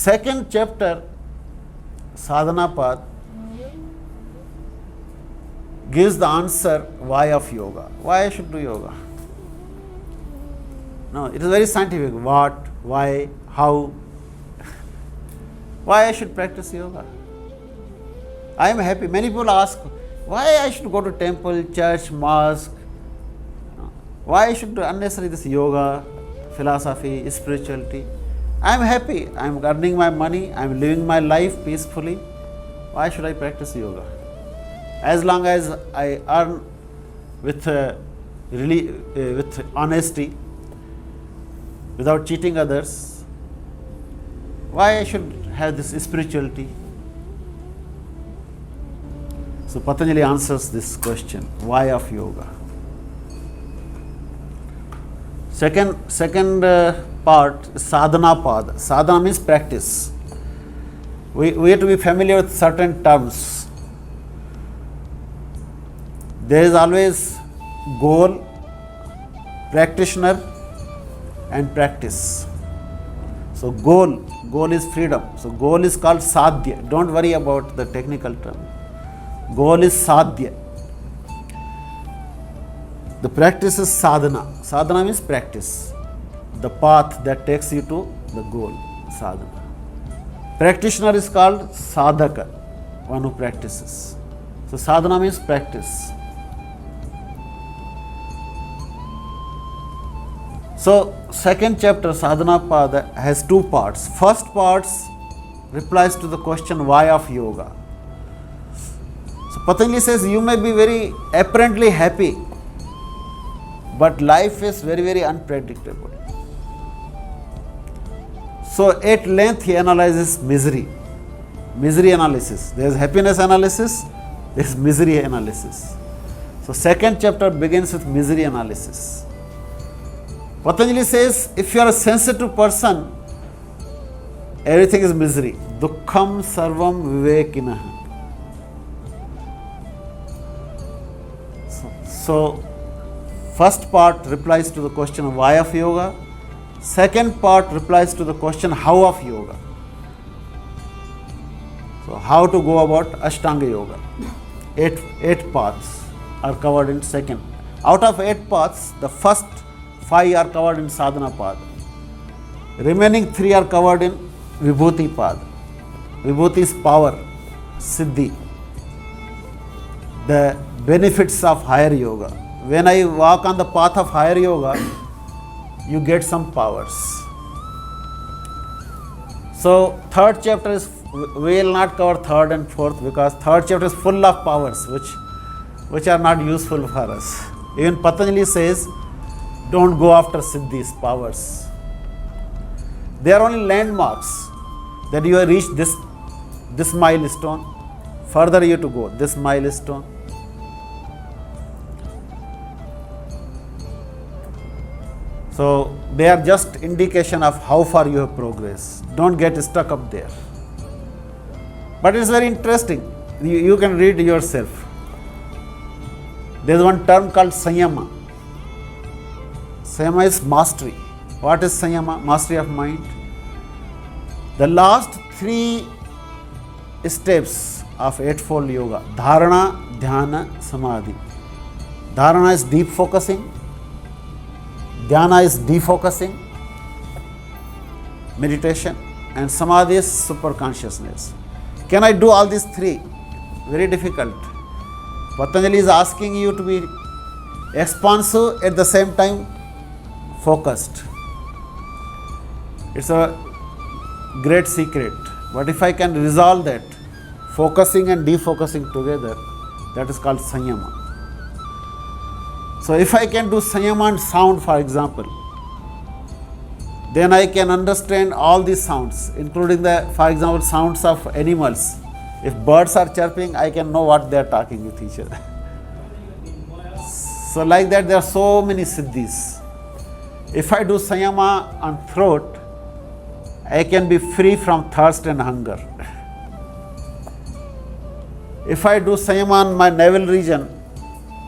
Second chapter, Sadhana Path, gives the answer why of yoga. Why I should do yoga? No, it is very scientific. What, why, how, why I should practice yoga. I am happy. Many people ask, why I should go to temple, church, mosque, why I should do unnecessarily this yoga, philosophy, spirituality. I am happy. I am earning my money. I am living my life peacefully. Why should I practice yoga? As long as I earn with honesty, without cheating others, why I should have this spirituality? So Patanjali answers this question, why of yoga? Second part is sadhana pada. Sadhana means practice. We have to be familiar with certain terms. There is always goal, practitioner and practice. So goal is freedom. So goal is called sadhya. Don't worry about the technical term. Goal is sadhya. The practice is sadhana. Sadhana means practice. The path that takes you to the goal, sadhana. Practitioner is called sadhaka, one who practices. So sadhana means practice. So second chapter, Sadhana Pada, has two parts. First part replies to the question, why of yoga? So Patanjali says, you may be very apparently happy, but life is very, very unpredictable. So at length he analyzes misery analysis. There is happiness analysis, there is misery analysis. So second chapter begins with misery analysis. Patanjali says, if you are a sensitive person, everything is misery. Dukkham sarvam vivekinaha. So first part replies to the question why of yoga. Second part replies to the question how of yoga. So how to go about Ashtanga yoga. Eight paths are covered in second. Out of 8 paths, the first 5 are covered in Sadhana Pada. Remaining 3 are covered in Vibhuti Pada. Vibhuti is power, Siddhi, the benefits of higher yoga. When I walk on the path of higher yoga, you get some powers. So third chapter is, we will not cover third and fourth because third chapter is full of powers which are not useful for us. Even Patanjali says, don't go after siddhis, powers. They are only landmarks that you have reached this milestone. Further you have to go, this milestone. So they are just indication of how far you have progressed. Don't get stuck up there. But it's very interesting. You can read yourself. There is one term called Sanyama. Sanyama is mastery. What is Sanyama? Mastery of mind. The last 3 steps of Eightfold Yoga, Dharana, Dhyana, Samadhi. Dharana is deep focusing. Dhyana is defocusing, meditation, and Samadhi is super consciousness. Can I do all these 3? Very difficult. Patanjali is asking you to be expansive at the same time focused. It's a great secret. But if I can resolve that, focusing and defocusing together, that is called Sanyama. So if I can do Sanyama and sound, for example, then I can understand all these sounds, including for example, sounds of animals. If birds are chirping, I can know what they are talking with each other. So like that, there are so many siddhis. If I do Sanyama on throat, I can be free from thirst and hunger. If I do Sanyama on my navel region,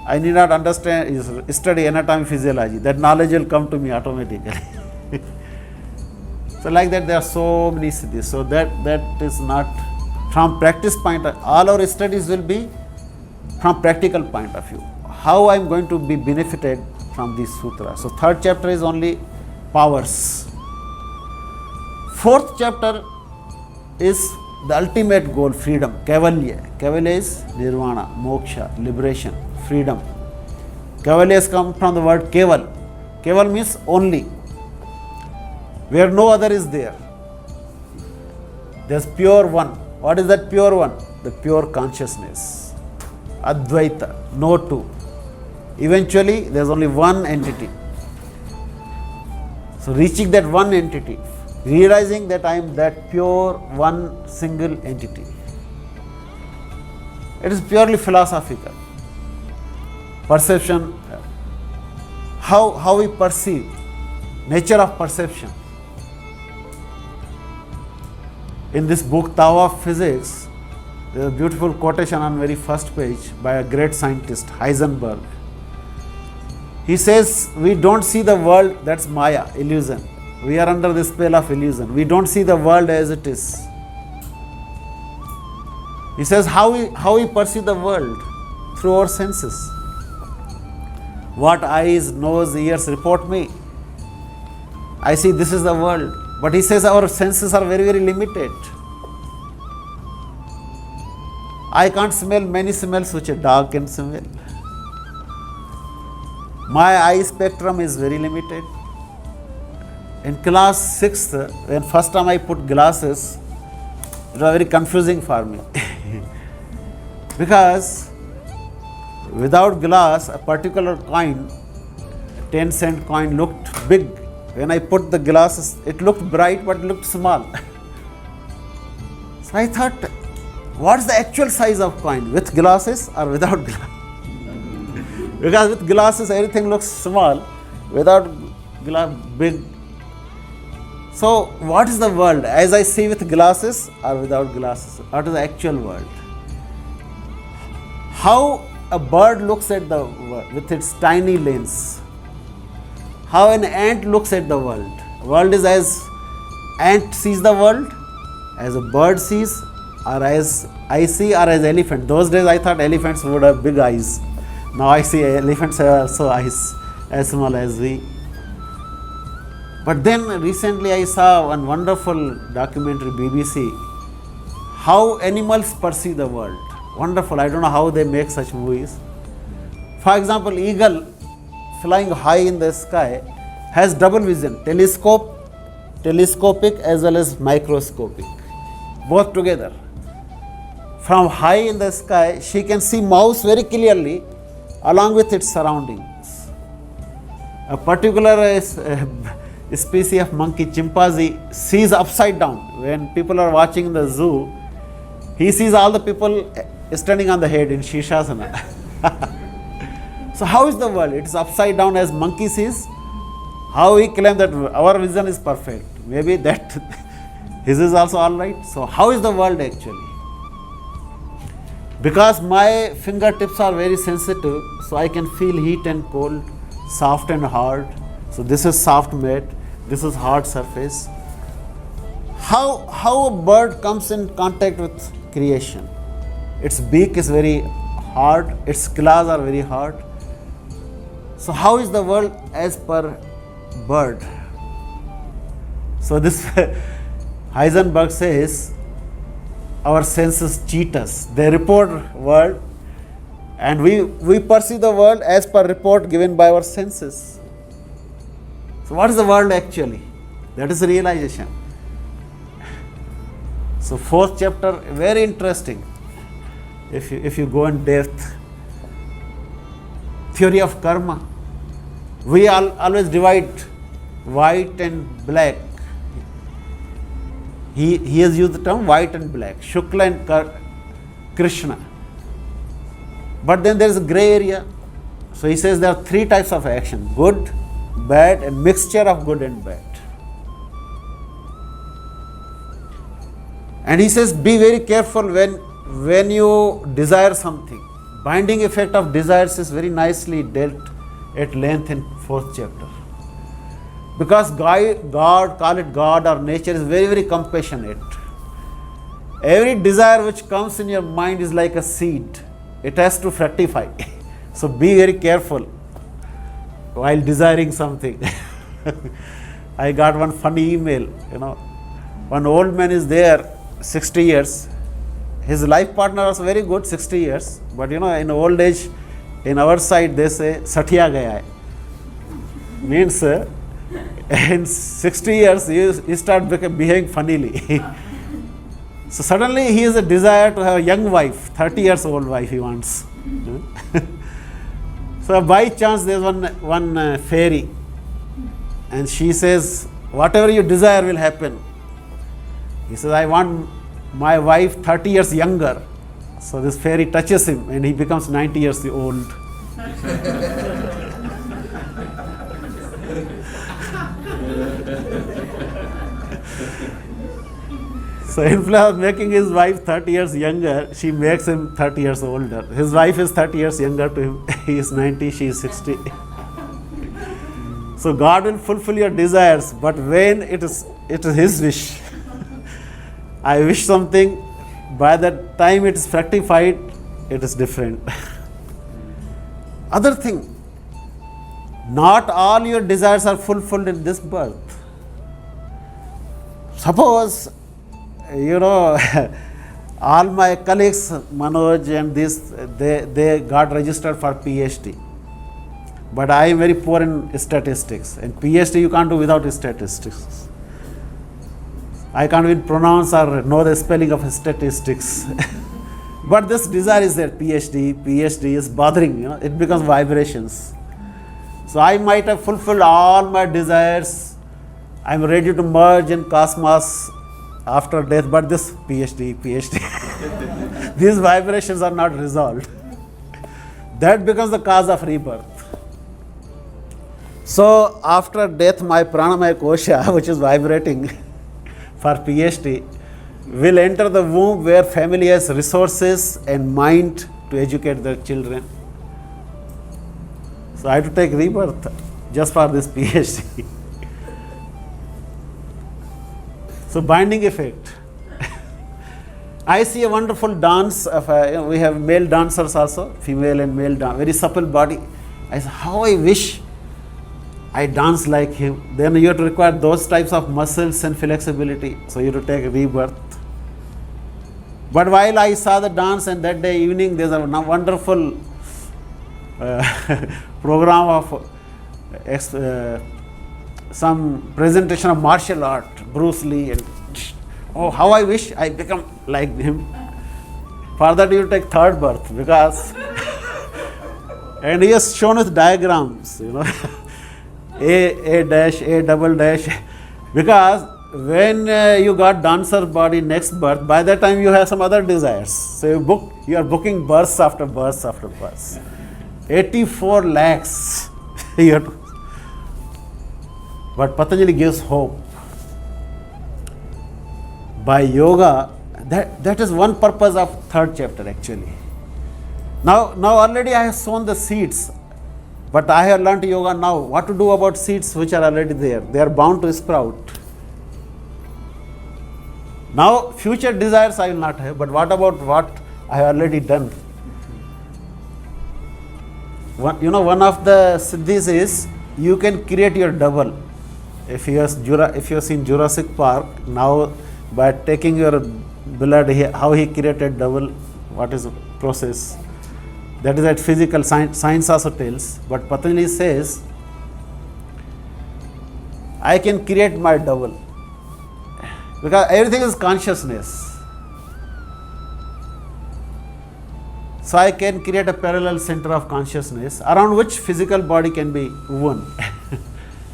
I need not study anatomy, physiology. That knowledge will come to me automatically. So like that there are so many siddhis. So that is not from practice point. All our studies will be from practical point of view. How I am going to be benefited from these sutras. So third chapter is only powers. Fourth chapter is the ultimate goal, freedom, Kaivalya. Kaivalya is nirvana, moksha, liberation, freedom. Kaivalya has come from the word Keval. Keval means only, where no other is there. There's pure one. What is that pure one? The pure consciousness. Advaita, no two. Eventually, there's only one entity. So reaching that one entity, realizing that I am that pure one single entity. It is purely philosophical. Perception, how we perceive, nature of perception. In this book, Tao of Physics, there is a beautiful quotation on very first page by a great scientist, Heisenberg. He says, we don't see the world, that's Maya, illusion. We are under the spell of illusion. We don't see the world as it is. He says, how we perceive the world? Through our senses. What eyes, nose, ears report me. I see this is the world. But he says our senses are very, very limited. I can't smell many smells which a dog can smell. My eye spectrum is very limited. In class 6th, when first time I put glasses, it was very confusing for me. Because without glass, a particular coin, 10-cent coin, looked big. When I put the glasses, it looked bright but it looked small. So I thought, what is the actual size of coin, with glasses or without glasses? Because with glasses everything looks small, without glass big. So what is the world as I see with glasses or without glasses? What is the actual world? How a bird looks at the world with its tiny lens. How an ant looks at the world. World is as ant sees the world, as a bird sees, or as I see, or as elephant. Those days I thought elephants would have big eyes. Now I see elephants have also eyes as small as we. But then recently I saw one wonderful documentary, BBC, how animals perceive the world. Wonderful. I don't know how they make such movies. For example, eagle flying high in the sky has double vision, telescopic as well as microscopic, both together. From high in the sky, she can see mouse very clearly along with its surroundings. A particular species of monkey, chimpanzee, sees upside down. When people are watching the zoo, he sees all the people standing on the head in Shishasana. So how is the world? It is upside down as monkey sees. How we claim that our vision is perfect? Maybe that his is also all right. So how is the world actually? Because my fingertips are very sensitive, so I can feel heat and cold, soft and hard. So this is soft mat, this is hard surface. How a bird comes in contact with creation? Its beak is very hard, its claws are very hard. So how is the world as per bird? So this Heisenberg says our senses cheat us. They report world and we perceive the world as per report given by our senses. So what is the world actually? That is realization. So fourth chapter, very interesting. If you go in depth, theory of karma. We always divide white and black. He has used the term white and black, Shukla and Krishna. But then there is a gray area. So he says there are three types of action: good, bad, and mixture of good and bad. And he says be very careful when you desire something. Binding effect of desires is very nicely dealt at length in fourth chapter. Because God, call it God or nature, is very, very compassionate. Every desire which comes in your mind is like a seed. It has to fructify. So be very careful while desiring something. I got one funny email, one old man is there, 60 years. His life partner was very good, 60 years. But in old age, in our side, they say, Satya gaya hai. Means in 60 years, he start behaving funnily. So suddenly he has a desire to have a young wife, 30 years old wife he wants. So by chance there is one fairy, and she says, whatever you desire will happen. He says, I want my wife 30 years younger. So this fairy touches him and he becomes 90 years old. So instead of making his wife 30 years younger, she makes him 30 years older. His wife is 30 years younger to him. He is 90, she is 60. So God will fulfill your desires, but when it is His wish. I wish something, by the time it is fructified, it is different. Other thing, not all your desires are fulfilled in this birth. Suppose, all my colleagues, Manoj and this, they got registered for PhD. But I am very poor in statistics. And PhD you can't do without statistics. I can't even pronounce or know the spelling of statistics. But this desire is there, PhD is bothering, it becomes vibrations. So I might have fulfilled all my desires. I am ready to merge in cosmos after death, but this PhD. These vibrations are not resolved. That becomes the cause of rebirth. So after death, my pranamaya kosha, which is vibrating for PhD, will enter the womb where family has resources and mind to educate their children. So I have to take rebirth just for this PhD. So binding effect. I see a wonderful dance of we have male dancers also, female and male very supple body. I say, how I wish I dance like him. Then you have to require those types of muscles and flexibility. So you have to take rebirth. But while I saw the dance, and that day evening there's a wonderful program of some presentation of martial art, Bruce Lee, and oh, how I wish I become like him. For that you take third birth, because and he has shown us diagrams, A dash, A double dash, because when you got dancer body next birth, by that time you have some other desires. So you are booking births after births after births. 84 lakhs you have to. But Patanjali gives hope. By yoga, that is one purpose of third chapter actually. Now already I have sown the seeds, but I have learnt yoga now. What to do about seeds which are already there? They are bound to sprout. Now future desires I will not have, but what about what I have already done? One of the siddhis is you can create your double. If you have seen Jurassic Park, now by taking your blood, how he created double, what is the process? That is that physical science also tells. But Patanjali says, I can create my double. Because everything is consciousness. So I can create a parallel center of consciousness around which physical body can be one.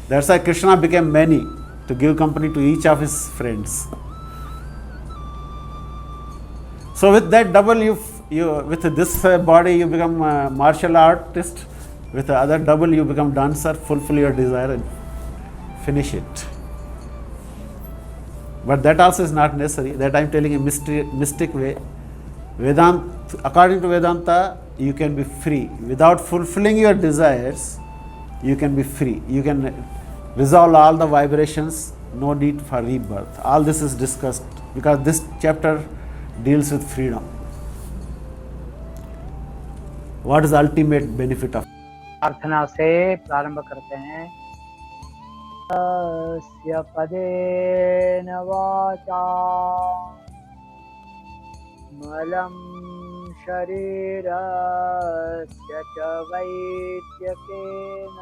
That's why Krishna became many, to give company to each of his friends. So with that double, with this body you become a martial artist, with the other double you become dancer, fulfill your desire and finish it. But that also is not necessary. That I am telling a mystic way. According to Vedanta, you can be free. Without fulfilling your desires, you can be free. You can resolve all the vibrations, no need for rebirth. All this is discussed because this chapter deals with freedom. What is the ultimate benefit of? प्रार्थना से प्रारंभ करते हैं। तस्य पदेन वाचा मलं शरीरस्य च वैद्यकेन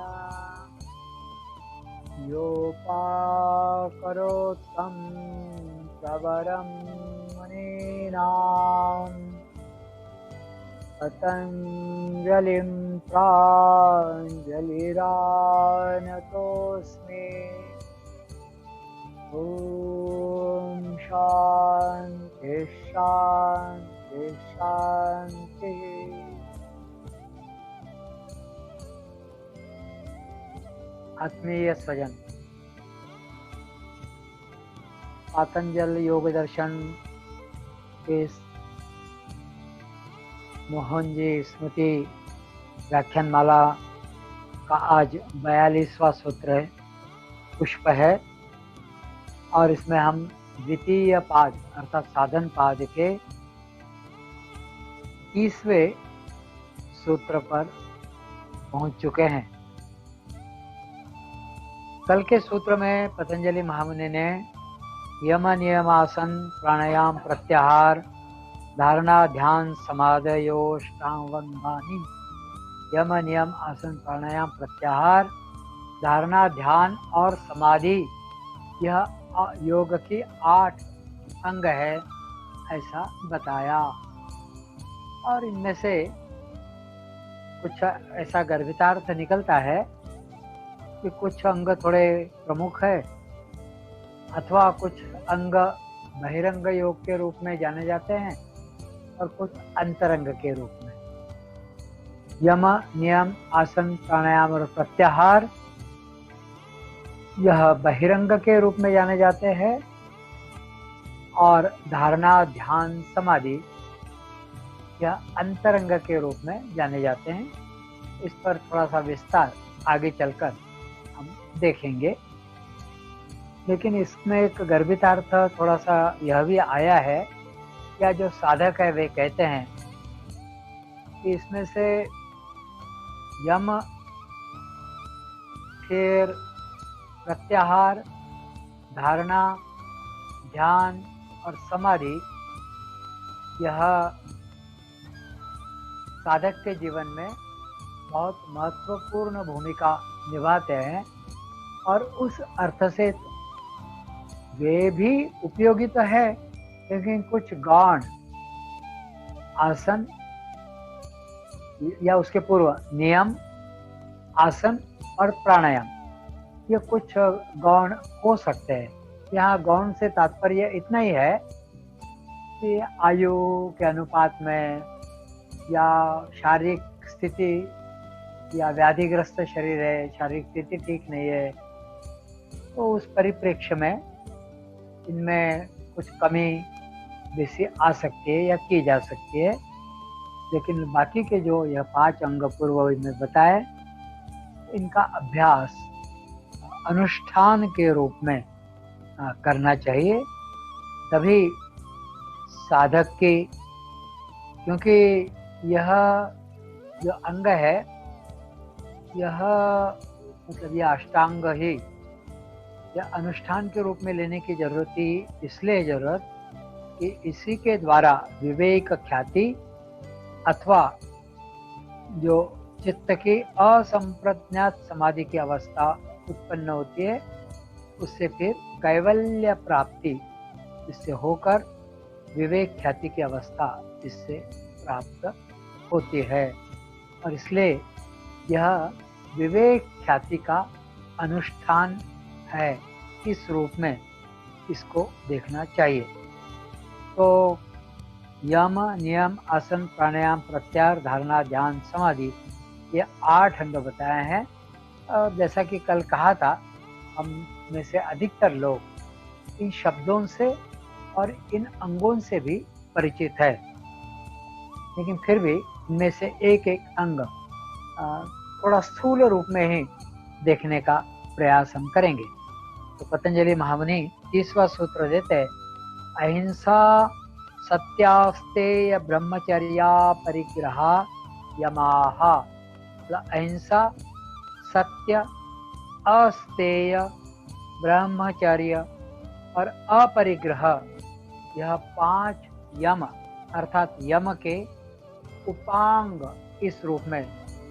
योपाकरोत्तं प्रवरं मुनीनां पतञ्जलिं प्राञ्जलिरानतोऽस्मि। ॐ शान्ति शान्ति शान्तिः। आत्मीय स्वजन, पातंजल योग दर्शन के मोहन जी स्मृति व्याख्यानमाला का आज 42वां सूत्र है, पुष्प है, और इसमें हम द्वितीय पाद अर्थात साधन पाद के 30वें सूत्र पर पहुंच चुके हैं। कल के सूत्र में पतंजलि महामुनि ने यम नियम आसन प्राणायाम प्रत्याहार धारणा ध्यान समाधयोष्टांगानि, यम नियम आसन प्राणायाम प्रत्याहार धारणा ध्यान और समाधि, यह योग की 8 अंग है ऐसा बताया। और इनमें से कुछ ऐसा गर्भितार्थ निकलता है कि कुछ अंग थोड़े प्रमुख है अथवा कुछ अंग बहिरंग योग के रूप में जाने जाते हैं और कुछ अंतरंग के रूप में। यम नियम आसन प्राणायाम और प्रत्याहार यह बहिरंग के रूप में जाने जाते हैं और धारणा ध्यान समाधि यह अंतरंग के रूप में जाने जाते हैं। इस पर थोड़ा सा विस्तार आगे चलकर हम देखेंगे, लेकिन इसमें एक गर्भितार्थ थोड़ा सा यह भी आया है, या जो साधक है वे कहते हैं कि इसमें से यम, फिर प्रत्याहार, धारणा, ध्यान और समाधि यह साधक के जीवन में बहुत महत्वपूर्ण भूमिका निभाते हैं और उस अर्थ से वे भी उपयोगी तो है, लेकिन कुछ गौण आसन या उसके पूर्व नियम, आसन और प्राणायाम ये कुछ गौण हो सकते हैं। यहाँ गौण से तात्पर्य इतना ही है कि आयु के अनुपात में या शारीरिक स्थिति या व्याधिग्रस्त शरीर है, शारीरिक स्थिति ठीक नहीं है, तो उस परिप्रेक्ष्य में इनमें कुछ कमी बेसी आ सकती है या की जा सकती है। लेकिन बाकी के जो यह 5 अंग पूर्व में बताए, इनका अभ्यास अनुष्ठान के रूप में करना चाहिए, तभी साधक की, क्योंकि यह जो अंग है यह मतलब यह अष्टांग ही यह अनुष्ठान के रूप में लेने की जरूरत ही इसलिए जरूरत कि इसी के द्वारा विवेक ख्याति अथवा जो चित्त की असंप्रज्ञात समाधि की अवस्था उत्पन्न होती है, उससे फिर कैवल्य प्राप्ति इससे होकर विवेक ख्याति की अवस्था इससे प्राप्त होती है। और इसलिए यह विवेक ख्याति का अनुष्ठान है, इस रूप में इसको देखना चाहिए। तो यम नियम आसन प्राणायाम प्रत्याहार धारणा ध्यान समाधि ये 8 अंग बताए हैं। और जैसा कि कल कहा था, हम में से अधिकतर लोग इन शब्दों से और इन अंगों से भी परिचित है, लेकिन फिर भी इनमें से एक एक अंग थोड़ा स्थूल रूप में ही देखने का प्रयास हम करेंगे। तो पतंजलि महामुनि 30वां सूत्र देते हैं, अहिंसा सत्यास्तेय ब्रह्मचर्या परिग्रह यमाह। मतलब अहिंसा, सत्य, अस्तेय, ब्रह्मचर्य और अपरिग्रह, यह 5 यम अर्थात यम के उपांग इस रूप में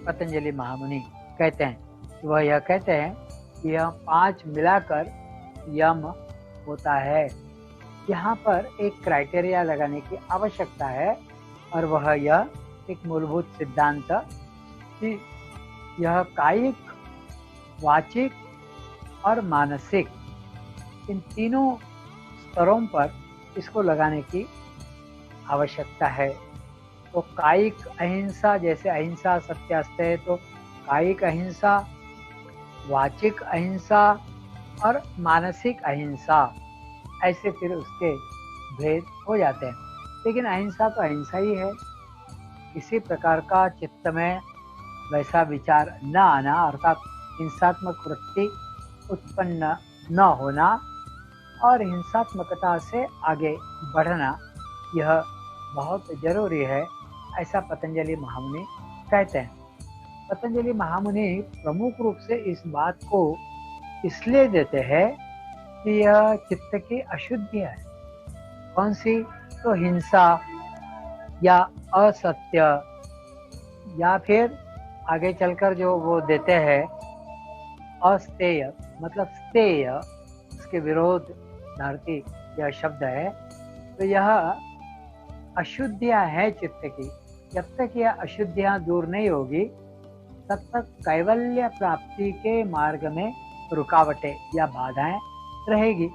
पतंजलि महामुनि कहते हैं। वह यह कहते हैं कि यह 5 मिलाकर यम होता है। यहाँ पर एक क्राइटेरिया लगाने की आवश्यकता है और वह यह एक मूलभूत सिद्धांत कि यह कायिक, वाचिक और मानसिक, इन तीनों स्तरों पर इसको लगाने की आवश्यकता है। तो कायिक अहिंसा, जैसे अहिंसा सत्यास्तेय, तो कायिक अहिंसा, वाचिक अहिंसा और मानसिक अहिंसा, ऐसे फिर उसके भेद हो जाते हैं। लेकिन अहिंसा तो अहिंसा ही है। किसी प्रकार का चित्त में वैसा विचार न आना अर्थात हिंसात्मक वृत्ति उत्पन्न न होना और हिंसात्मकता से आगे बढ़ना, यह बहुत जरूरी है, ऐसा पतंजलि महामुनि कहते हैं। पतंजलि महामुनि प्रमुख रूप से इस बात को इसलिए देते हैं कि यह चित्त की अशुद्धि है। कौन सी? तो हिंसा या असत्य, या फिर आगे चलकर जो वो देते हैं अस्तेय, मतलब स्तेय, उसके विरोध धारती यह शब्द है। तो यह अशुद्धियां हैं चित्त की। जब तक यह अशुद्धियां दूर नहीं होगी तब तक कैवल्य प्राप्ति के मार्ग में रुकावटें या बाधाएं रहेगी।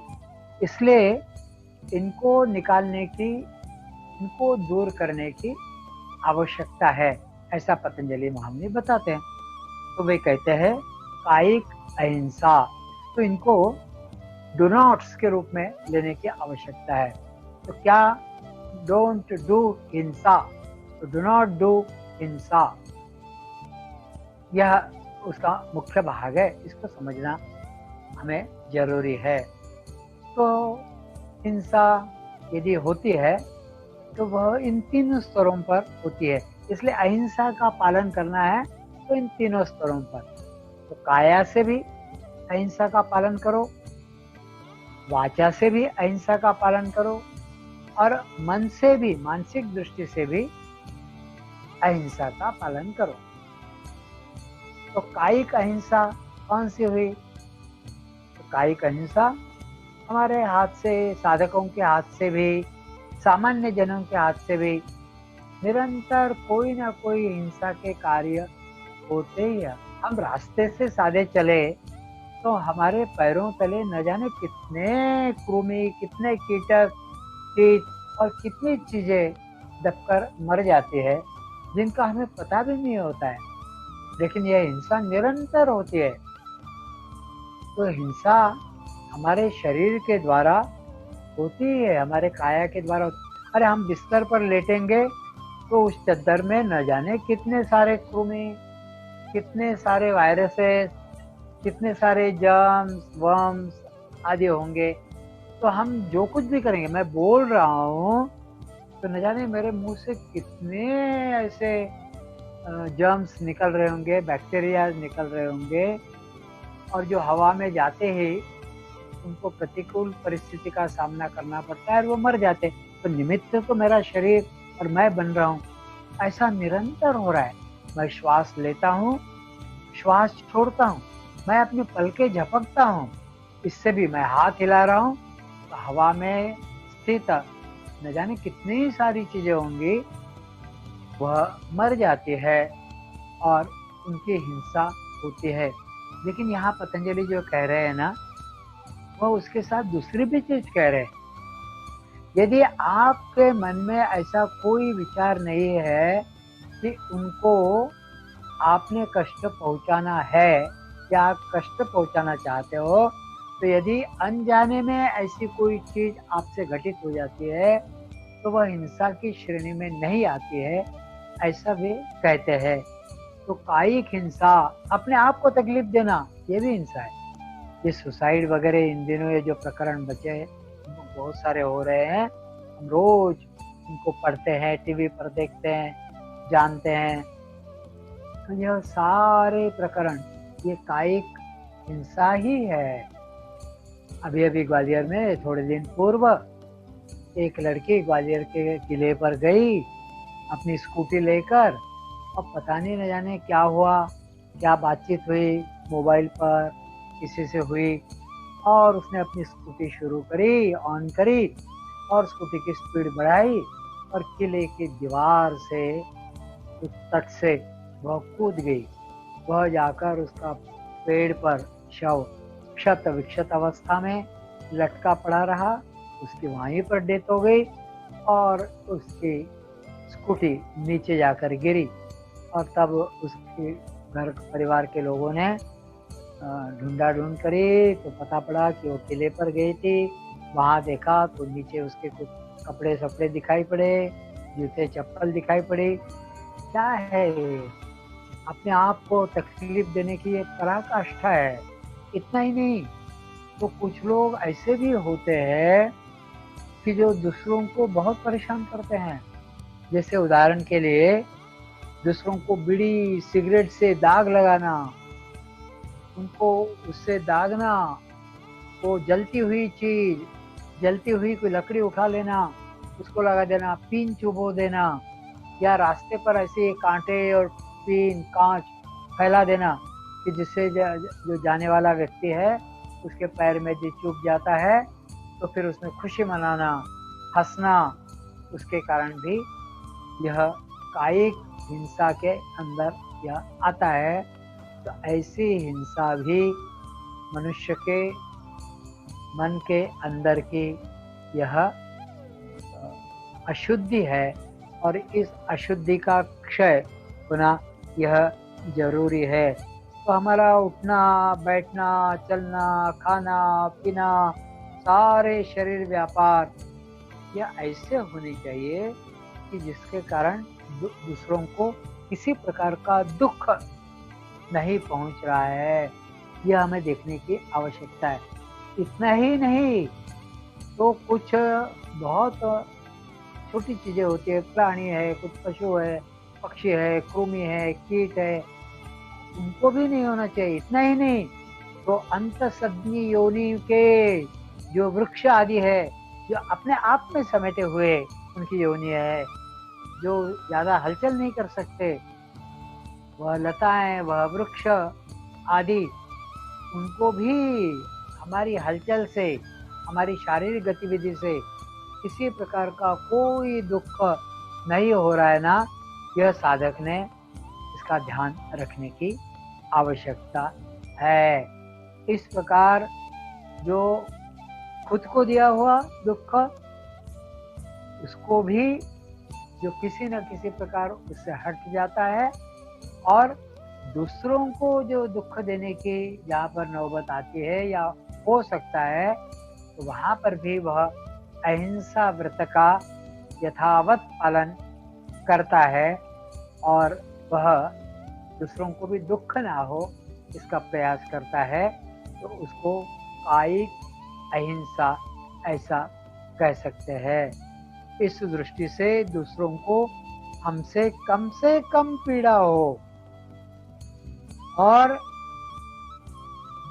इसलिए इनको निकालने की, इनको दूर करने की आवश्यकता है, ऐसा पतंजलि महामुनि बताते हैं। तो वे कहते हैं कायिक अहिंसा, तो इनको डू नॉट्स के रूप में लेने की आवश्यकता है। तो क्या? डोंट डू हिंसा, तो डू नॉट डू हिंसा, यह उसका मुख्य भाग है। इसको समझना हमें जरूरी है। तो हिंसा यदि होती है तो वह इन 3 स्तरों पर होती है। इसलिए अहिंसा का पालन करना है तो इन 3 स्तरों पर। तो काया से भी अहिंसा का पालन करो, वाचा से भी अहिंसा का पालन करो और मन से भी, मानसिक दृष्टि से भी अहिंसा का पालन करो। तो कायिक अहिंसा कौन सी हुई? तो कायिक अहिंसा हमारे हाथ से, साधकों के हाथ से भी, सामान्य जनों के हाथ से भी निरंतर कोई ना कोई हिंसा के कार्य होते ही है। हम रास्ते से साधे चले तो हमारे पैरों तले न जाने कितने कृमि, कितने कीटक, कीट और कितनी चीजें दबकर मर जाती है जिनका हमें पता भी नहीं होता है। लेकिन यह हिंसा निरंतर होती है। तो हिंसा हमारे शरीर के द्वारा होती है, हमारे काया के द्वारा। अरे हम बिस्तर पर लेटेंगे तो उस चद्दर में न जाने कितने सारे कृमि, कितने सारे वायरसेस, कितने सारे जर्म्स, वर्म्स आदि होंगे। तो हम जो कुछ भी करेंगे, मैं बोल रहा हूँ तो न जाने मेरे मुंह से कितने ऐसे जर्म्स निकल रहे होंगे, बैक्टीरिया निकल रहे होंगे, और जो हवा में जाते ही उनको प्रतिकूल परिस्थिति का सामना करना पड़ता है और वो मर जाते। तो निमित्त तो मेरा शरीर और मैं बन रहा हूँ। ऐसा निरंतर हो रहा है। मैं श्वास लेता हूँ, श्वास छोड़ता हूँ, मैं अपने पलके झपकता हूँ, इससे भी मैं हाथ हिला रहा हूँ। तो हवा में स्थित न जाने कितनी सारी चीजें होंगी, वह मर जाती है और उनकी हिंसा होती है। लेकिन यहाँ पतंजलि जो कह रहे हैं ना, वह उसके साथ दूसरी भी चीज कह रहे हैं। यदि आपके मन में ऐसा कोई विचार नहीं है कि उनको आपने कष्ट पहुंचाना है या आप कष्ट पहुंचाना चाहते हो, तो यदि अनजाने में ऐसी कोई चीज आपसे घटित हो जाती है तो वह हिंसा की श्रेणी में नहीं आती है, ऐसा वे कहते हैं। तो कायिक हिंसा, अपने आप को तकलीफ देना, ये भी हिंसा है। ये सुसाइड वगैरह इन दिनों ये जो प्रकरण बचे हैं बहुत सारे हो रहे हैं, हम रोज इनको पढ़ते हैं, टीवी पर देखते हैं, जानते हैं। तो यह सारे प्रकरण ये कायिक हिंसा ही है। अभी अभी ग्वालियर में थोड़े दिन पूर्व एक लड़की ग्वालियर के किले पर गई अपनी स्कूटी लेकर, और पता नहीं न जाने क्या हुआ, क्या बातचीत हुई मोबाइल पर किसी से हुई, और उसने अपनी स्कूटी शुरू करी, ऑन करी, और स्कूटी की स्पीड बढ़ाई और किले की दीवार से उस तट से वह कूद गई। वह जाकर उसका पेड़ पर शव क्षत विक्षत अवस्था में लटका पड़ा रहा, उसकी वहीं पर डेथ हो गई और उसकी स्कूटी नीचे जाकर गिरी। और तब उसके घर परिवार के लोगों ने ढूंढा ढूंढ करी तो पता पड़ा कि वो किले पर गई थी। वहाँ देखा तो नीचे उसके कुछ कपड़े सपड़े दिखाई पड़े, जूते चप्पल दिखाई पड़ी। क्या है ये? अपने आप को तकलीफ देने की ये पराकाष्ठा है। इतना ही नहीं, तो कुछ लोग ऐसे भी होते हैं कि जो दूसरों को बहुत परेशान करते हैं। जैसे उदाहरण के लिए दूसरों को बीड़ी सिगरेट से दाग लगाना, उनको उससे दागना, वो जलती हुई चीज, जलती हुई कोई लकड़ी उठा लेना, उसको लगा देना, पीन चुभो देना, या रास्ते पर ऐसे कांटे और पीन कांच फैला देना कि जिससे जो जाने वाला व्यक्ति है उसके पैर में जो चुभ जाता है तो फिर उसमें खुशी मनाना, हंसना, उसके कारण भी यह कायिक हिंसा के अंदर यह आता है। तो ऐसी हिंसा भी मनुष्य के मन के अंदर की यह अशुद्धि है, और इस अशुद्धि का क्षय होना यह जरूरी है। तो हमारा उठना बैठना, चलना, खाना पीना, सारे शरीर व्यापार यह ऐसे होने चाहिए कि जिसके कारण दूसरों को किसी प्रकार का दुख नहीं पहुंच रहा है, यह हमें देखने की आवश्यकता है। इतना ही नहीं तो कुछ बहुत छोटी चीजें होती है, प्राणी है, कुछ पशु है, पक्षी है, कृमि है, कीट है, उनको भी नहीं होना चाहिए। इतना ही नहीं तो अंतःसंधि योनि के जो वृक्ष आदि है, जो अपने आप में समेटे हुए उनकी योनि है, जो ज्यादा हलचल नहीं कर सकते, वह लताएं, वह वृक्ष आदि, उनको भी हमारी हलचल से, हमारी शारीरिक गतिविधि से किसी प्रकार का कोई दुख नहीं हो रहा है ना, यह साधक ने इसका ध्यान रखने की आवश्यकता है। इस प्रकार जो खुद को दिया हुआ दुख, उसको भी जो किसी न किसी प्रकार उससे हट जाता है, और दूसरों को जो दुख देने की जहाँ पर नौबत आती है या हो सकता है, तो वहाँ पर भी वह अहिंसा व्रत का यथावत पालन करता है, और वह दूसरों को भी दुख ना हो इसका प्रयास करता है। तो उसको कायिक अहिंसा ऐसा कह सकते हैं। इस दृष्टि से दूसरों को हमसे कम पीड़ा हो, और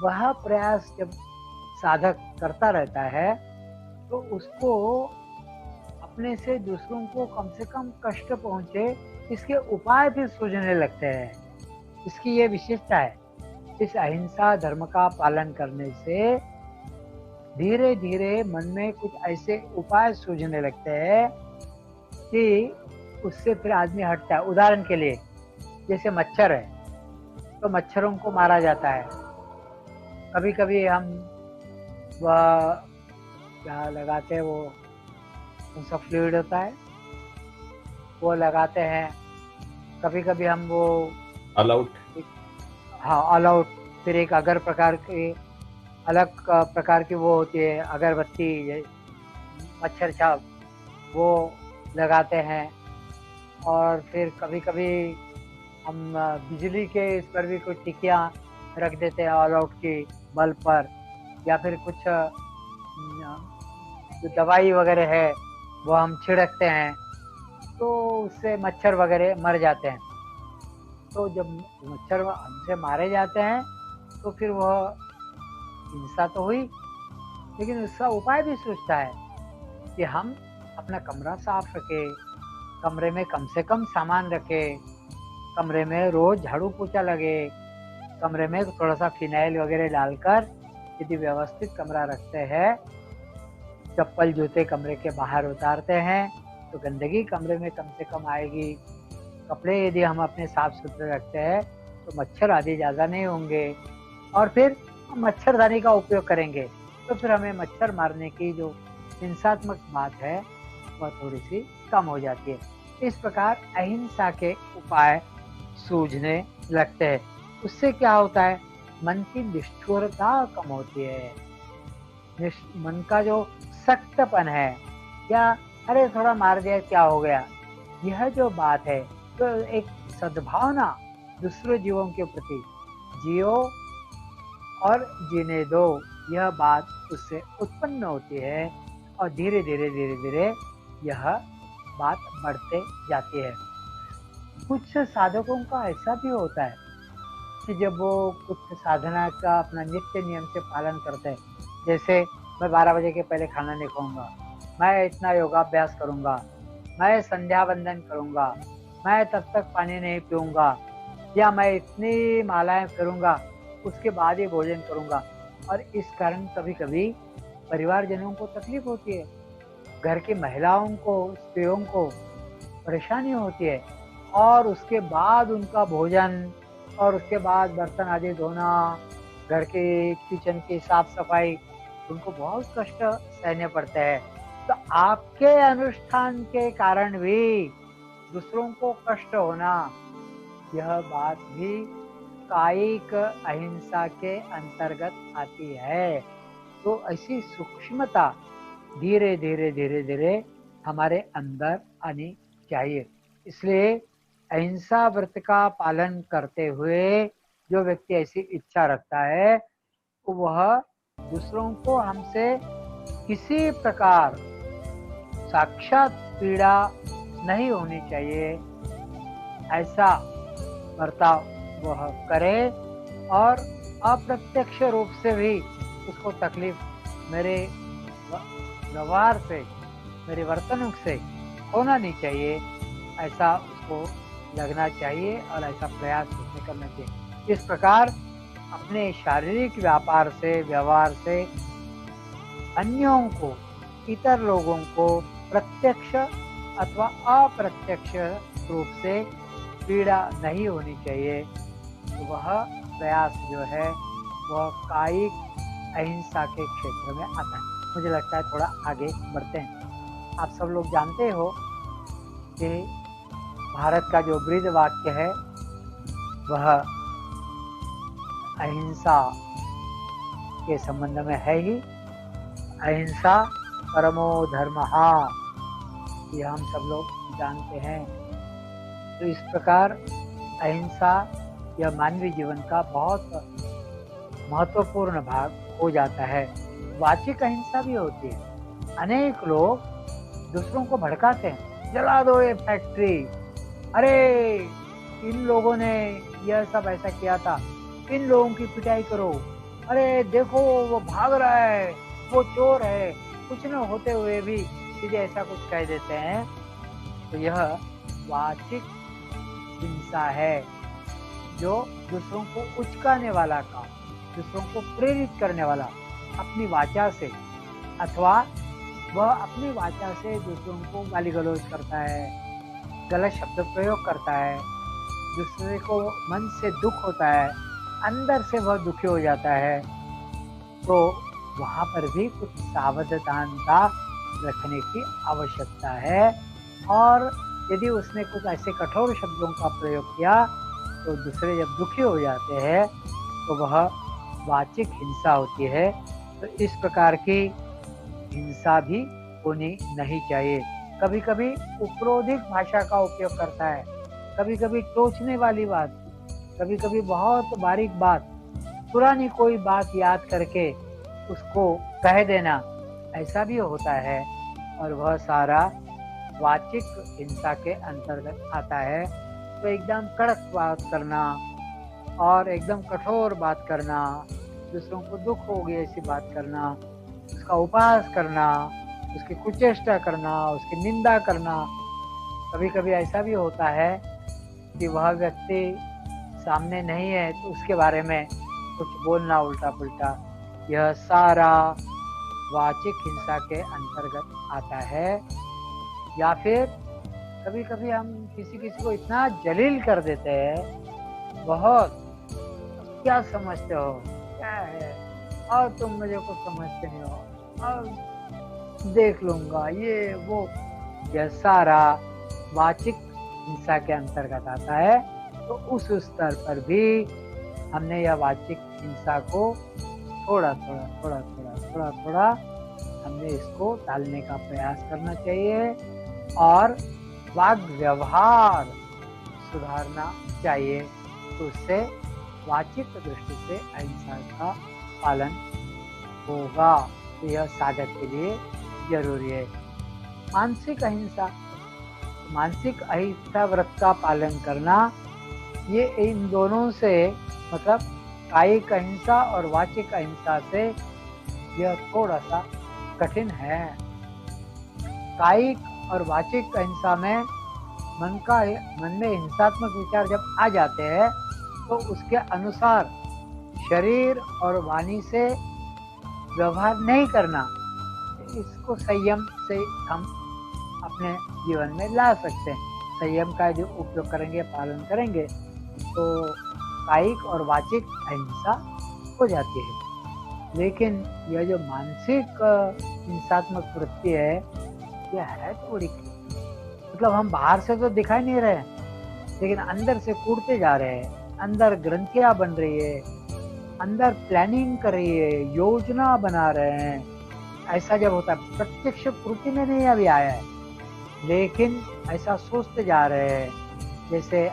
वह प्रयास जब साधक करता रहता है तो उसको अपने से दूसरों को कम से कम कष्ट पहुंचे इसके उपाय भी सूझने लगते हैं। इसकी ये विशेषता है। इस अहिंसा धर्म का पालन करने से धीरे धीरे मन में कुछ ऐसे उपाय सूझने लगते हैं कि उससे फिर आदमी हटता है। उदाहरण के लिए जैसे मच्छर है, तो मच्छरों को मारा जाता है। कभी कभी हम वह क्या लगाते हैं, वो कौन सा फ्लूइड होता है वो लगाते हैं। कभी कभी हम वो ऑल आउट, हाँ ऑल आउट, फिर एक अगर प्रकार की अलग प्रकार की वो होती है अगरबत्ती, मच्छर छाप, वो लगाते हैं। और फिर कभी कभी हम बिजली के इस पर भी कुछ टिकियाँ रख देते हैं ऑल आउट की बल्ब पर, या फिर कुछ जो दवाई वगैरह है वो हम छिड़कते हैं, तो उससे मच्छर वगैरह मर जाते हैं। तो जब मच्छर हमसे मारे जाते हैं तो फिर वह हिंसा तो हुई, लेकिन उसका उपाय भी सोचता है कि हम अपना कमरा साफ रखें, कमरे में कम से कम सामान रखें, कमरे में रोज झाड़ू पोछा लगे, कमरे में थोड़ा सा फिनाइल वगैरह डालकर यदि व्यवस्थित कमरा रखते हैं, चप्पल जूते कमरे के बाहर उतारते हैं तो गंदगी कमरे में कम से कम आएगी। कपड़े यदि हम अपने साफ सुथरे रखते हैं तो मच्छर आदि ज़्यादा नहीं होंगे, और फिर हम मच्छरदानी का उपयोग करेंगे तो फिर हमें मच्छर मारने की जो हिंसात्मक बात है वह थोड़ी सी कम हो जाती है। इस प्रकार अहिंसा के उपाय सूझने लगते हैं। उससे क्या होता है, मन की निष्ठुरता कम होती है, मन का जो सख्तपन है, या अरे थोड़ा मार दिया क्या हो गया, यह जो बात है, तो एक सद्भावना दूसरे जीवों के प्रति, जियो और जीने दो, यह बात उससे उत्पन्न होती है और धीरे धीरे यह बात बढ़ते जाती है। कुछ साधकों का ऐसा भी होता है कि जब वो कुछ साधना का अपना नित्य नियम से पालन करते हैं, जैसे मैं 12 बजे के पहले खाना नहीं खाऊंगा, मैं इतना योगाभ्यास करूंगा, मैं संध्या वंदन करूंगा, मैं तब तक पानी नहीं पीऊंगा, या मैं इतनी मालाएं करूंगा उसके बाद ही भोजन करूंगा। और इस कारण कभी कभी परिवारजनों को तकलीफ होती है, घर की महिलाओं को, स्त्रियों को परेशानी होती है, और उसके बाद उनका भोजन और उसके बाद बर्तन आदि धोना, घर के किचन की साफ सफाई, उनको बहुत कष्ट सहने पड़ते हैं। तो आपके अनुष्ठान के कारण भी दूसरों को कष्ट होना, यह बात भी कायिक अहिंसा के अंतर्गत आती है। तो ऐसी सूक्ष्मता धीरे धीरे हमारे अंदर आनी चाहिए। इसलिए अहिंसा व्रत का पालन करते हुए जो व्यक्ति ऐसी इच्छा रखता है, तो वह दूसरों को हमसे किसी प्रकार साक्षात पीड़ा नहीं होनी चाहिए, ऐसा बर्ताव वह करे, और अप्रत्यक्ष रूप से भी उसको तकलीफ मेरे व्यवहार से, मेरे वर्तन से होना नहीं चाहिए, ऐसा उसको लगना चाहिए और ऐसा प्रयास उसने करना चाहिए। इस प्रकार अपने शारीरिक व्यापार से, व्यवहार से अन्यों को, इतर लोगों को प्रत्यक्ष अथवा अप्रत्यक्ष रूप से पीड़ा नहीं होनी चाहिए। तो वह प्रयास जो है वह कायिक अहिंसा के क्षेत्र में आता है। मुझे लगता है थोड़ा आगे बढ़ते हैं। आप सब लोग जानते हो कि भारत का जो ब्रीद वाक्य है वह अहिंसा के संबंध में है ही। अहिंसा परमो धर्मः, ये हम सब लोग जानते हैं। तो इस प्रकार अहिंसा यह मानवीय जीवन का बहुत महत्वपूर्ण भाग हो जाता है। वाचिक अहिंसा भी होती है। अनेक लोग दूसरों को भड़काते हैं, जला दो ये फैक्ट्री, अरे इन लोगों ने यह सब ऐसा किया था, इन लोगों की पिटाई करो, अरे देखो वो भाग रहा है, वो चोर है, कुछ न होते हुए भी सीधे ऐसा कुछ कह देते हैं। तो यह वाचिक हिंसा है, जो दूसरों को उचकाने वाला काम, दूसरों को प्रेरित करने वाला, अपनी वाचा से, अथवा वह अपनी वाचा से दूसरों को गाली गलौज करता है, गलत शब्द प्रयोग करता है, दूसरे को मन से दुख होता है, अंदर से वह दुखी हो जाता है। तो वहाँ पर भी कुछ सावधानता रखने की आवश्यकता है, और यदि उसने कुछ ऐसे कठोर शब्दों का प्रयोग किया तो दूसरे जब दुखी हो जाते हैं तो वह वाचिक हिंसा होती है। तो इस प्रकार की हिंसा भी होनी नहीं चाहिए। कभी कभी उपरोधिक भाषा का उपयोग करता है, कभी कभी टोचने वाली बात, कभी कभी बहुत बारीक बात, पुरानी कोई बात याद करके उसको कह देना, ऐसा भी होता है। और वह सारा वाचिक हिंसा के अंतर्गत आता है। तो एकदम कड़क बात करना और एकदम कठोर बात करना, दूसरों को दुख होगी ऐसी बात करना, उसका उपहास करना, उसकी कुचेष्टा करना, उसकी निंदा करना। कभी कभी ऐसा भी होता है कि वह व्यक्ति सामने नहीं है तो उसके बारे में कुछ बोलना उल्टा पुल्टा, यह सारा वाचिक हिंसा के अंतर्गत आता है। या फिर कभी कभी हम किसी किसी को इतना जलील कर देते हैं, बहुत, क्या समझते हो, क्या है, और तुम मुझे कुछ समझते नहीं हो, और देख लूंगा, ये वो, यह सारा वाचिक हिंसा के अंतर्गत आता है। तो उस स्तर पर भी हमने यह वाचिक हिंसा को थोड़ा थोड़ा हमने इसको टालने का प्रयास करना चाहिए और वाग व्यवहार सुधारना चाहिए। तो उससे वाचिक दृष्टि से अहिंसा का पालन होगा। तो यह साधक के लिए जरूरी है। मानसिक अहिंसा, मानसिक अहिंसा व्रत का पालन करना, ये इन दोनों से, मतलब कायिक अहिंसा और वाचिक अहिंसा से, यह थोड़ा सा कठिन है। कायिक और वाचिक अहिंसा में मन में हिंसात्मक विचार जब आ जाते हैं तो उसके अनुसार शरीर और वाणी से व्यवहार नहीं करना, इसको संयम से हम अपने जीवन में ला सकते हैं। संयम का जो उपयोग करेंगे, पालन करेंगे, तो कायिक और वाचिक अहिंसा हो जाती है। लेकिन यह जो मानसिक हिंसात्मक वृत्ति है, यह है थोड़ी, मतलब हम बाहर से तो दिखाई नहीं रहे, लेकिन अंदर से कूदते जा रहे हैं, अंदर ग्रंथियां बन रही है, अंदर प्लानिंग कर रही है, योजना बना रहे हैं। ऐसा जब होता है, प्रत्यक्ष कृति में नहीं अभी आया है, लेकिन ऐसा सोचते जा रहे हैं। जैसे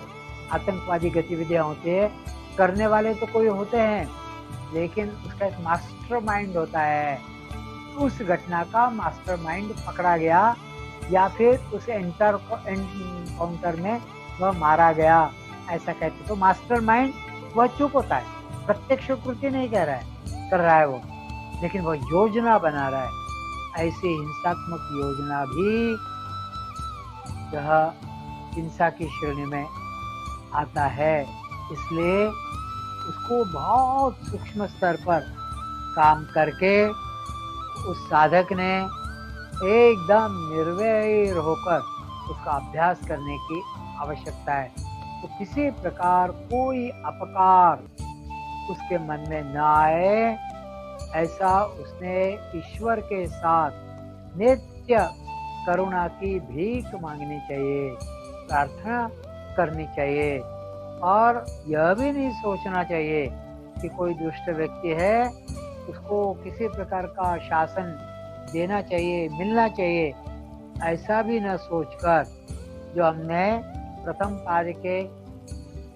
आतंकवादी गतिविधियां होती है, करने वाले तो कोई होते हैं, लेकिन उसका एक मास्टरमाइंड होता है। उस घटना का मास्टरमाइंड पकड़ा गया या फिर उस एनकाउंटर में वह मारा गया, ऐसा कहते। तो मास्टरमाइंड वह चुप होता है, प्रत्यक्ष कृति नहीं कह रहा है, कर रहा है वो, लेकिन वह योजना बना रहा है। ऐसी हिंसात्मक योजना भी यह हिंसा की श्रेणी में आता है। इसलिए उसको बहुत सूक्ष्म स्तर पर काम करके उस साधक ने एकदम निर्वैर होकर उसका अभ्यास करने की आवश्यकता है। तो किसी प्रकार कोई अपकार उसके मन में न आए, ऐसा उसने ईश्वर के साथ नित्य करुणा की भीख मांगनी चाहिए, प्रार्थना करनी चाहिए। और यह भी नहीं सोचना चाहिए कि कोई दुष्ट व्यक्ति है, उसको किसी प्रकार का शासन देना चाहिए, मिलना चाहिए, ऐसा भी न सोचकर, जो हमने प्रथम पाद के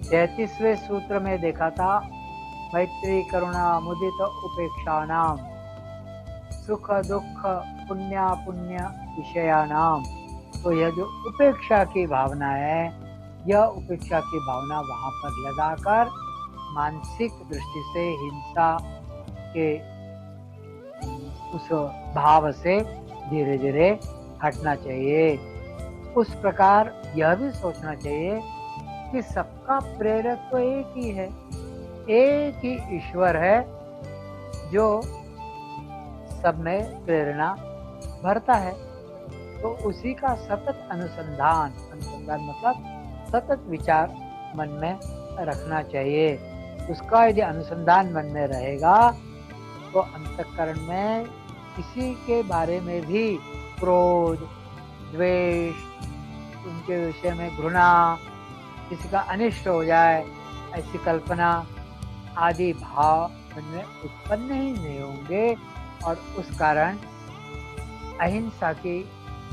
33वें सूत्र में देखा था, मैत्री करुणा मुदित उपेक्षा नाम सुख दुख पुण्य पुण्य विषया नाम। तो यह जो उपेक्षा की भावना है, यह उपेक्षा की भावना वहां पर लगाकर मानसिक दृष्टि से हिंसा के उस भाव से धीरे धीरे हटना चाहिए। उस प्रकार यह भी सोचना चाहिए कि सबका प्रेरक तो एक ही है, एक ही ईश्वर है जो सब में प्रेरणा भरता है। तो उसी का सतत अनुसंधान मतलब सतत विचार मन में रखना चाहिए। उसका यदि अनुसंधान मन में रहेगा तो अंतःकरण में किसी के बारे में भी क्रोध, द्वेष, उनके विषय में घृणा, किसी का अनिष्ट हो जाए, ऐसी कल्पना आदि भाव मन में उत्पन्न ही नहीं होंगे। और उस कारण अहिंसा की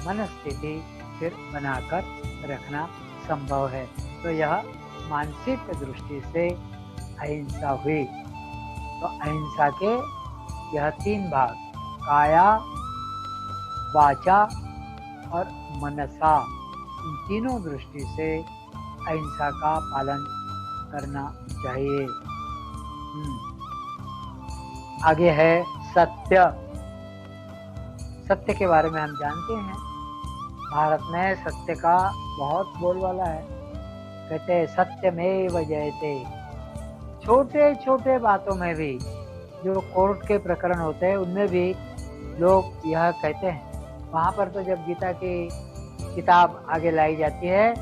मनस्थिति फिर बनाकर रखना संभव है। तो यह मानसिक दृष्टि से अहिंसा हुई। तो अहिंसा के यह 3 भाग, काया, वाचा और मनसा, इन तीनों दृष्टि से अहिंसा का पालन करना चाहिए। आगे है सत्य। सत्य के बारे में हम जानते हैं, भारत में सत्य का बहुत बोलबाला है। कहते हैं सत्यमेव जयते। छोटे छोटे बातों में भी, जो कोर्ट के प्रकरण होते हैं उनमें भी लोग यह कहते हैं। वहाँ पर तो जब गीता की किताब आगे लाई जाती है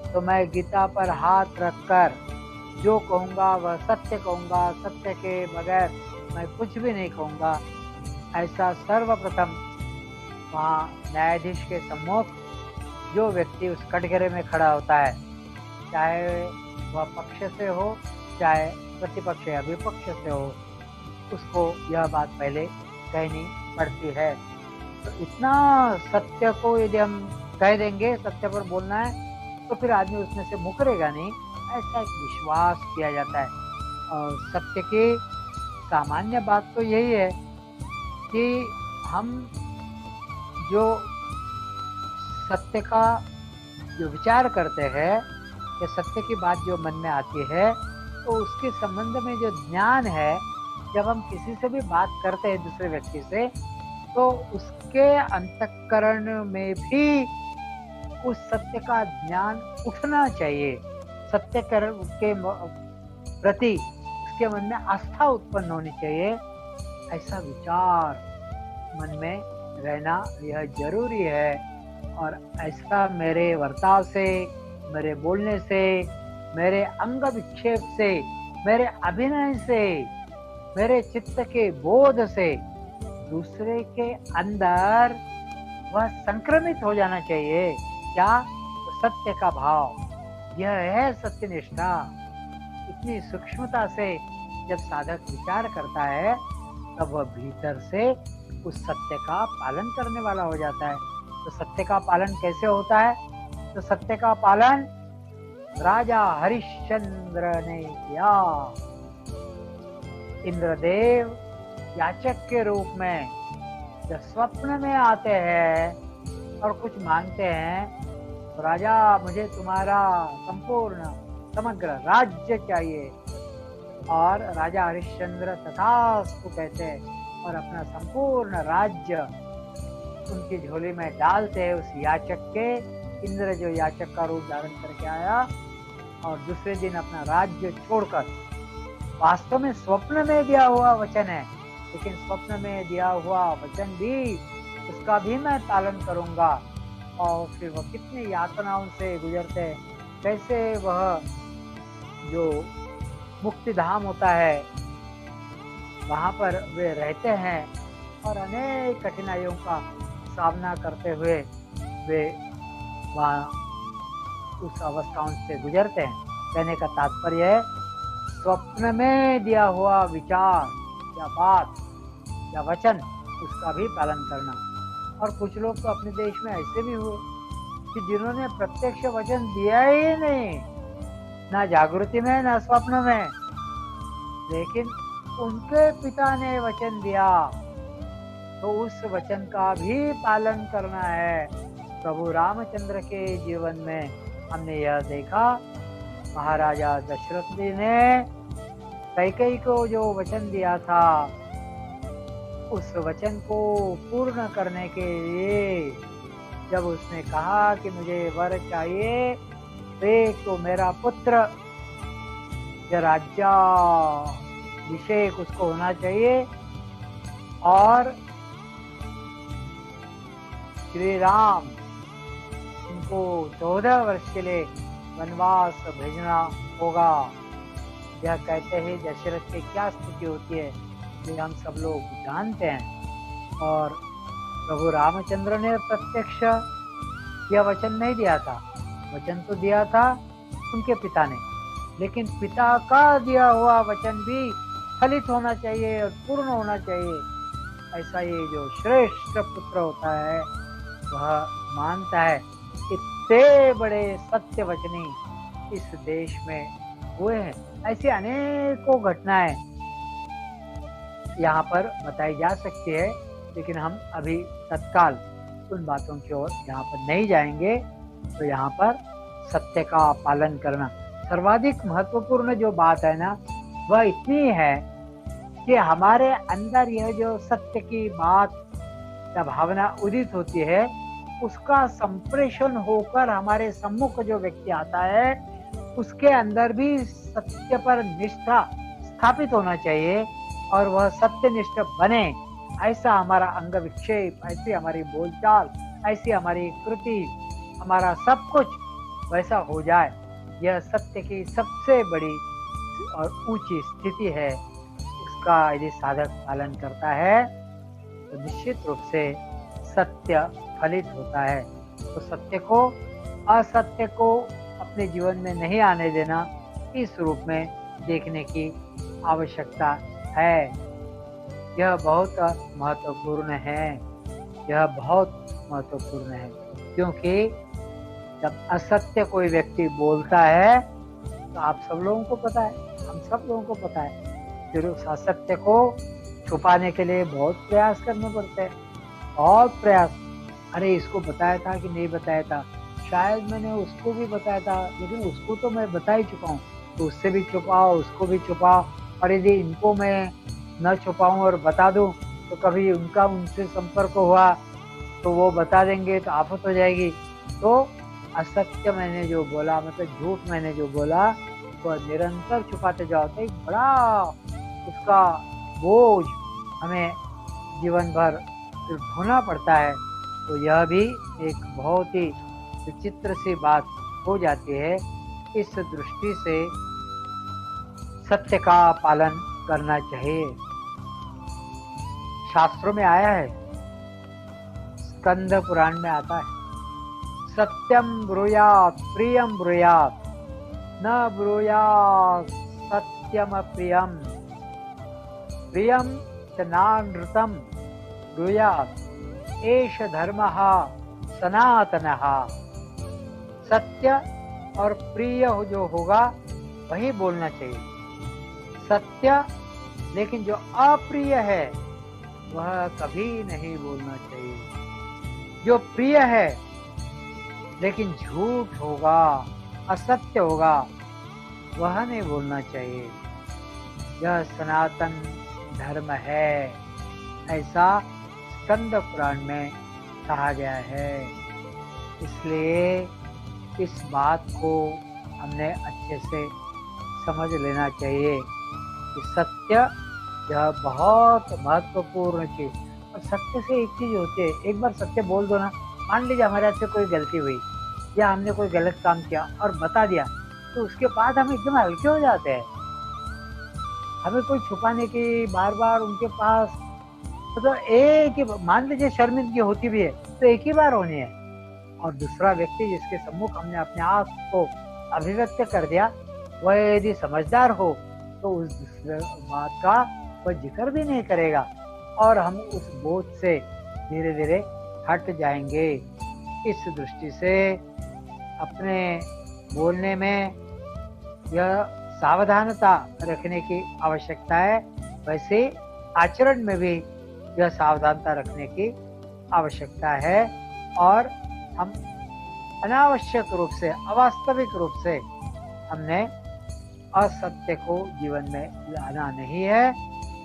तो मैं गीता पर हाथ रखकर जो कहूँगा वह सत्य कहूँगा, सत्य के बगैर मैं कुछ भी नहीं कहूँगा, ऐसा सर्वप्रथम वहाँ न्यायाधीश के सम्मुख जो व्यक्ति उस कटघरे में खड़ा होता है, चाहे वह पक्ष से हो चाहे प्रतिपक्ष या विपक्ष से हो, उसको यह बात पहले कहनी पड़ती है। तो इतना सत्य को यदि हम कह देंगे, सत्य पर बोलना है, तो फिर आदमी उसमें से मुकरेगा नहीं, ऐसा एक विश्वास किया जाता है। और सत्य की सामान्य बात तो यही है कि हम जो सत्य का जो विचार करते हैं या सत्य की बात जो मन में आती है, तो उसके संबंध में जो ज्ञान है, जब हम किसी से भी बात करते हैं दूसरे व्यक्ति से, तो उसके अंतःकरण में भी उस सत्य का ज्ञान उठना चाहिए। सत्य के प्रति उसके मन में आस्था उत्पन्न होनी चाहिए। ऐसा विचार मन में रहना यह जरूरी है। और ऐसा मेरे वर्ताव से, मेरे बोलने से, मेरे अंग विक्षेप से, मेरे अभिनय से, मेरे चित्त के बोध से दूसरे के अंदर वह संक्रमित हो जाना चाहिए। क्या? तो सत्य का भाव, यह है सत्यनिष्ठा। इतनी सूक्ष्मता से जब साधक विचार करता है, तब वह भीतर से उस सत्य का पालन करने वाला हो जाता है। तो सत्य का पालन कैसे होता है? तो सत्य का पालन राजा हरिश्चंद्र ने किया। इंद्रदेव याचक के रूप में जब स्वप्न में आते हैं और कुछ मांगते हैं, तो राजा मुझे तुम्हारा संपूर्ण समग्र राज्य चाहिए। और राजा हरिश्चंद्र तथास्तु कहते हैं और अपना संपूर्ण राज्य उनकी झोली में डालते हैं उस याचक के। इंद्र जो याचक का रूप धारण करके आया और दूसरे दिन अपना राज्य छोड़कर, वास्तव में स्वप्न में दिया हुआ वचन है, लेकिन स्वप्न में दिया हुआ वचन भी, उसका भी मैं पालन करूंगा। और फिर वह कितनी यातनाओं से गुजरते हैं, कैसे वह जो मुक्ति धाम होता है वहाँ पर वे रहते हैं और अनेक कठिनाइयों का सामना करते हुए वे वहाँ उस अवस्थाओं से गुजरते हैं। कहने का तात्पर्य है, स्वप्न में दिया हुआ विचार या बात या वचन, उसका भी पालन करना। और कुछ लोग तो अपने देश में ऐसे भी हुए कि जिन्होंने प्रत्यक्ष वचन दिया ही नहीं, ना जागृति में ना स्वप्न में, लेकिन उनके पिता ने वचन दिया, तो उस वचन का भी पालन करना है। प्रभु रामचंद्र के जीवन में हमने यह देखा, महाराजा दशरथ जी ने कैकेयी को जो वचन दिया था, उस वचन को पूर्ण करने के लिए जब उसने कहा कि मुझे वर चाहिए, तो मेरा पुत्र जो राज्याभिषेक उसको होना चाहिए, और श्री राम उनको 14 वर्ष के लिए वनवास भेजना होगा। यह कहते हैं दशरथ की क्या स्थिति होती है, ये हम सब लोग जानते हैं। और प्रभु रामचंद्र ने प्रत्यक्ष यह वचन नहीं दिया था, वचन तो दिया था उनके पिता ने, लेकिन पिता का दिया हुआ वचन भी फलित होना चाहिए और पूर्ण होना चाहिए। ऐसा ये जो श्रेष्ठ पुत्र होता है, वह मानता है। इतने बड़े सत्य वचनी इस देश में हुए हैं, ऐसी अनेकों घटनाएं यहाँ पर बताई जा सकती है, लेकिन हम अभी तत्काल उन बातों की ओर यहाँ पर नहीं जाएंगे। तो यहाँ पर सत्य का पालन करना सर्वाधिक महत्वपूर्ण जो बात है ना, वह इतनी है कि हमारे अंदर यह जो सत्य की बात या भावना उदित होती है, उसका संप्रेषण होकर हमारे सम्मुख जो व्यक्ति आता है, उसके अंदर भी सत्य पर निष्ठा स्थापित होना चाहिए और वह सत्यनिष्ठ बने। ऐसा हमारा अंग विक्षेप, ऐसी हमारी बोलचाल, ऐसी हमारी कृति, हमारा सब कुछ वैसा हो जाए। यह सत्य की सबसे बड़ी और ऊंची स्थिति है। इसका यदि साधक पालन करता है तो निश्चित रूप से सत्य फलित होता है। तो सत्य को, असत्य को अपने जीवन में नहीं आने देना, इस रूप में देखने की आवश्यकता है। यह बहुत महत्वपूर्ण है, यह बहुत महत्वपूर्ण है, क्योंकि जब असत्य कोई व्यक्ति बोलता है तो आप सब लोगों को पता है, हम सब लोगों को पता है, फिर उस असत्य को छुपाने के लिए बहुत प्रयास करने पड़ते हैं, बहुत प्रयास। अरे इसको बताया था कि नहीं बताया था, शायद मैंने उसको भी बताया था, लेकिन उसको तो मैं बता ही चुका हूँ, तो उससे भी छुपाओ, उसको भी छुपाओ, और यदि इनको मैं न छुपाऊं और बता दूं तो कभी उनका उनसे संपर्क हुआ तो वो बता देंगे तो आफत हो जाएगी। तो असत्य मैंने जो बोला, मतलब झूठ मैंने जो बोला, वो निरंतर छुपाते जाओ तो एक बड़ा उसका बोझ हमें जीवन भर ढोना पड़ता है। तो यह भी एक बहुत ही विचित्र सी बात हो जाती है। इस दृष्टि से सत्य का पालन करना चाहिए। शास्त्रों में आया है, स्कंद पुराण में आता है, सत्यम ब्रूयात प्रियम ब्रूयात, न ब्रूयात सत्यम प्रियम, प्रियम च नानृतम ब्रूयात, एष धर्मः सनातनः। सत्य और प्रिय जो होगा वही बोलना चाहिए, सत्य, लेकिन जो अप्रिय है वह कभी नहीं बोलना चाहिए। जो प्रिय है लेकिन झूठ होगा, असत्य होगा, वह नहीं बोलना चाहिए। यह सनातन धर्म है, ऐसा स्कंद पुराण में कहा गया है। इसलिए इस बात को हमने अच्छे से समझ लेना चाहिए कि सत्य यह बहुत महत्वपूर्ण चीज। और सत्य से एक चीज होती है, एक बार सत्य बोल दो ना, मान लीजिए हमारे हाथ से कोई गलती हुई या हमने कोई गलत काम किया और बता दिया, तो उसके बाद हम एकदम हल्के हो जाते हैं। हमें कोई छुपाने की बार बार उनके पास, मतलब एक ही, मान लीजिए शर्मिंदगी होती भी है तो एक ही बार होनी है, और दूसरा व्यक्ति जिसके सम्मुख हमने अपने आप को अभिव्यक्त कर दिया, वह यदि समझदार हो तो उस दूसरे बात का वह जिक्र भी नहीं करेगा और हम उस बोझ से धीरे धीरे हट जाएंगे। इस दृष्टि से अपने बोलने में यह सावधानता रखने की आवश्यकता है, वैसे आचरण में भी यह सावधानता रखने की आवश्यकता है। और हम अनावश्यक रूप से, अवास्तविक रूप से हमने असत्य को जीवन में लाना नहीं है,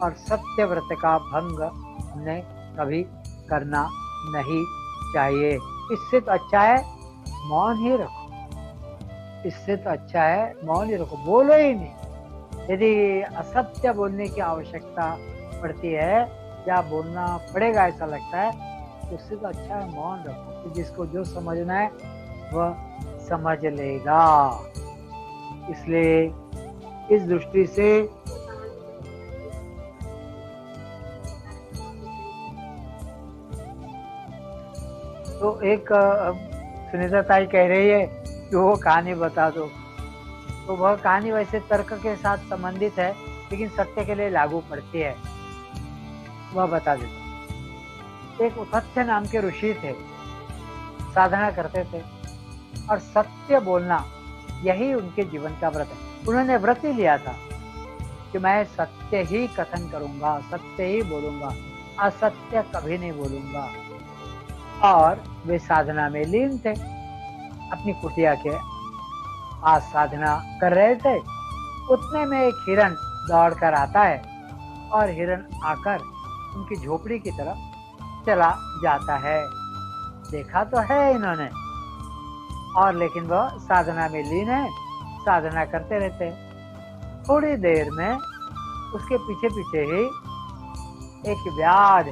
और सत्य व्रत का भंग हमने कभी करना नहीं चाहिए। इससे तो अच्छा है मौन ही रखो, इससे तो अच्छा है मौन ही रखो, बोलो ही नहीं। यदि असत्य बोलने की आवश्यकता पड़ती है या बोलना पड़ेगा ऐसा लगता है, तो उससे तो अच्छा है मौन रखो, कि जिसको जो समझना है वह समझ लेगा। इसलिए इस दृष्टि से तो एक सुनीता ताई कह रही है कि वो कहानी बता दो, तो वह कहानी वैसे तर्क के साथ संबंधित है लेकिन सत्य के लिए लागू पड़ती है, वह बता देता। एक उथत्य नाम के ऋषि थे, साधना करते थे और सत्य बोलना यही उनके जीवन का व्रत है। उन्होंने व्रत ही लिया था कि मैं सत्य ही कथन करूंगा, सत्य ही बोलूंगा, असत्य कभी नहीं बोलूंगा। और वे साधना में लीन थे, अपनी कुटिया के पास साधना कर रहे थे। उतने में एक हिरण दौड़कर आता है और हिरण आकर उनकी झोपड़ी की तरफ चला जाता है। देखा तो है इन्होंने, और लेकिन वह साधना में लीन है, साधना करते रहते हैं। थोड़ी देर में उसके पीछे पीछे ही एक व्याध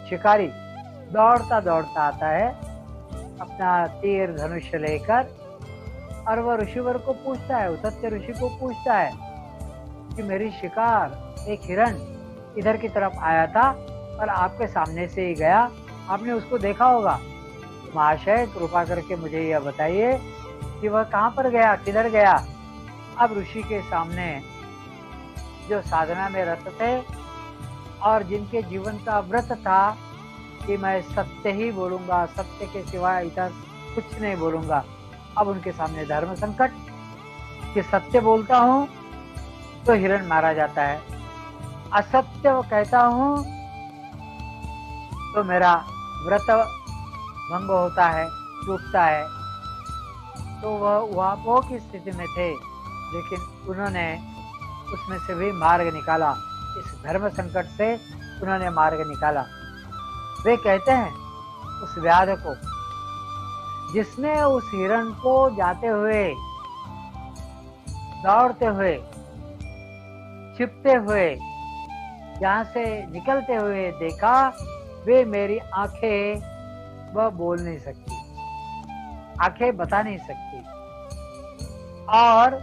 शिकारी दौड़ता दौड़ता आता है अपना तीर धनुष लेकर, और वह ऋषिवर को पूछता है, सत्य ऋषि को पूछता है कि मेरी शिकार एक हिरण इधर की तरफ आया था और आपके सामने से ही गया, आपने उसको देखा होगा। महाशय कृपा करके मुझे यह बताइए कि वह कहाँ पर गया, किधर गया। अब ऋषि के सामने जो साधना में रत थे और जिनके जीवन का व्रत था कि मैं सत्य ही बोलूंगा, सत्य के सिवाय इधर कुछ नहीं बोलूंगा, अब उनके सामने धर्म संकट कि सत्य बोलता हूं तो हिरण मारा जाता है, असत्य कहता हूं तो मेरा व्रत भंग होता है, टूटता है। तो वह वो की स्थिति में थे, लेकिन उन्होंने उसमें से भी मार्ग निकाला। इस धर्म संकट से उन्होंने मार्ग निकाला। वे कहते हैं उस व्याध को जिसने उस हिरण को जाते हुए, दौड़ते हुए, छिपते हुए, जहां से निकलते हुए देखा, वे मेरी आंखें वह बोल नहीं सकती, आंखें बता नहीं सकती, और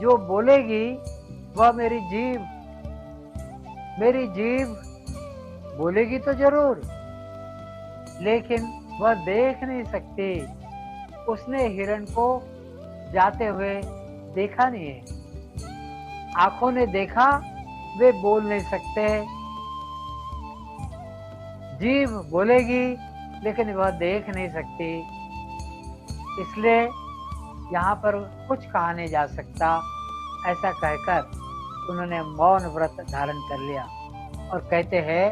जो बोलेगी वह मेरी जीभ बोलेगी तो जरूर, लेकिन वह देख नहीं सकती। उसने हिरण को जाते हुए देखा नहीं है, आंखों ने देखा, वे बोल नहीं सकते। जीभ बोलेगी लेकिन वह देख नहीं सकती, इसलिए यहाँ पर कुछ कहा नहीं जा सकता। ऐसा कहकर उन्होंने मौन व्रत धारण कर लिया और कहते हैं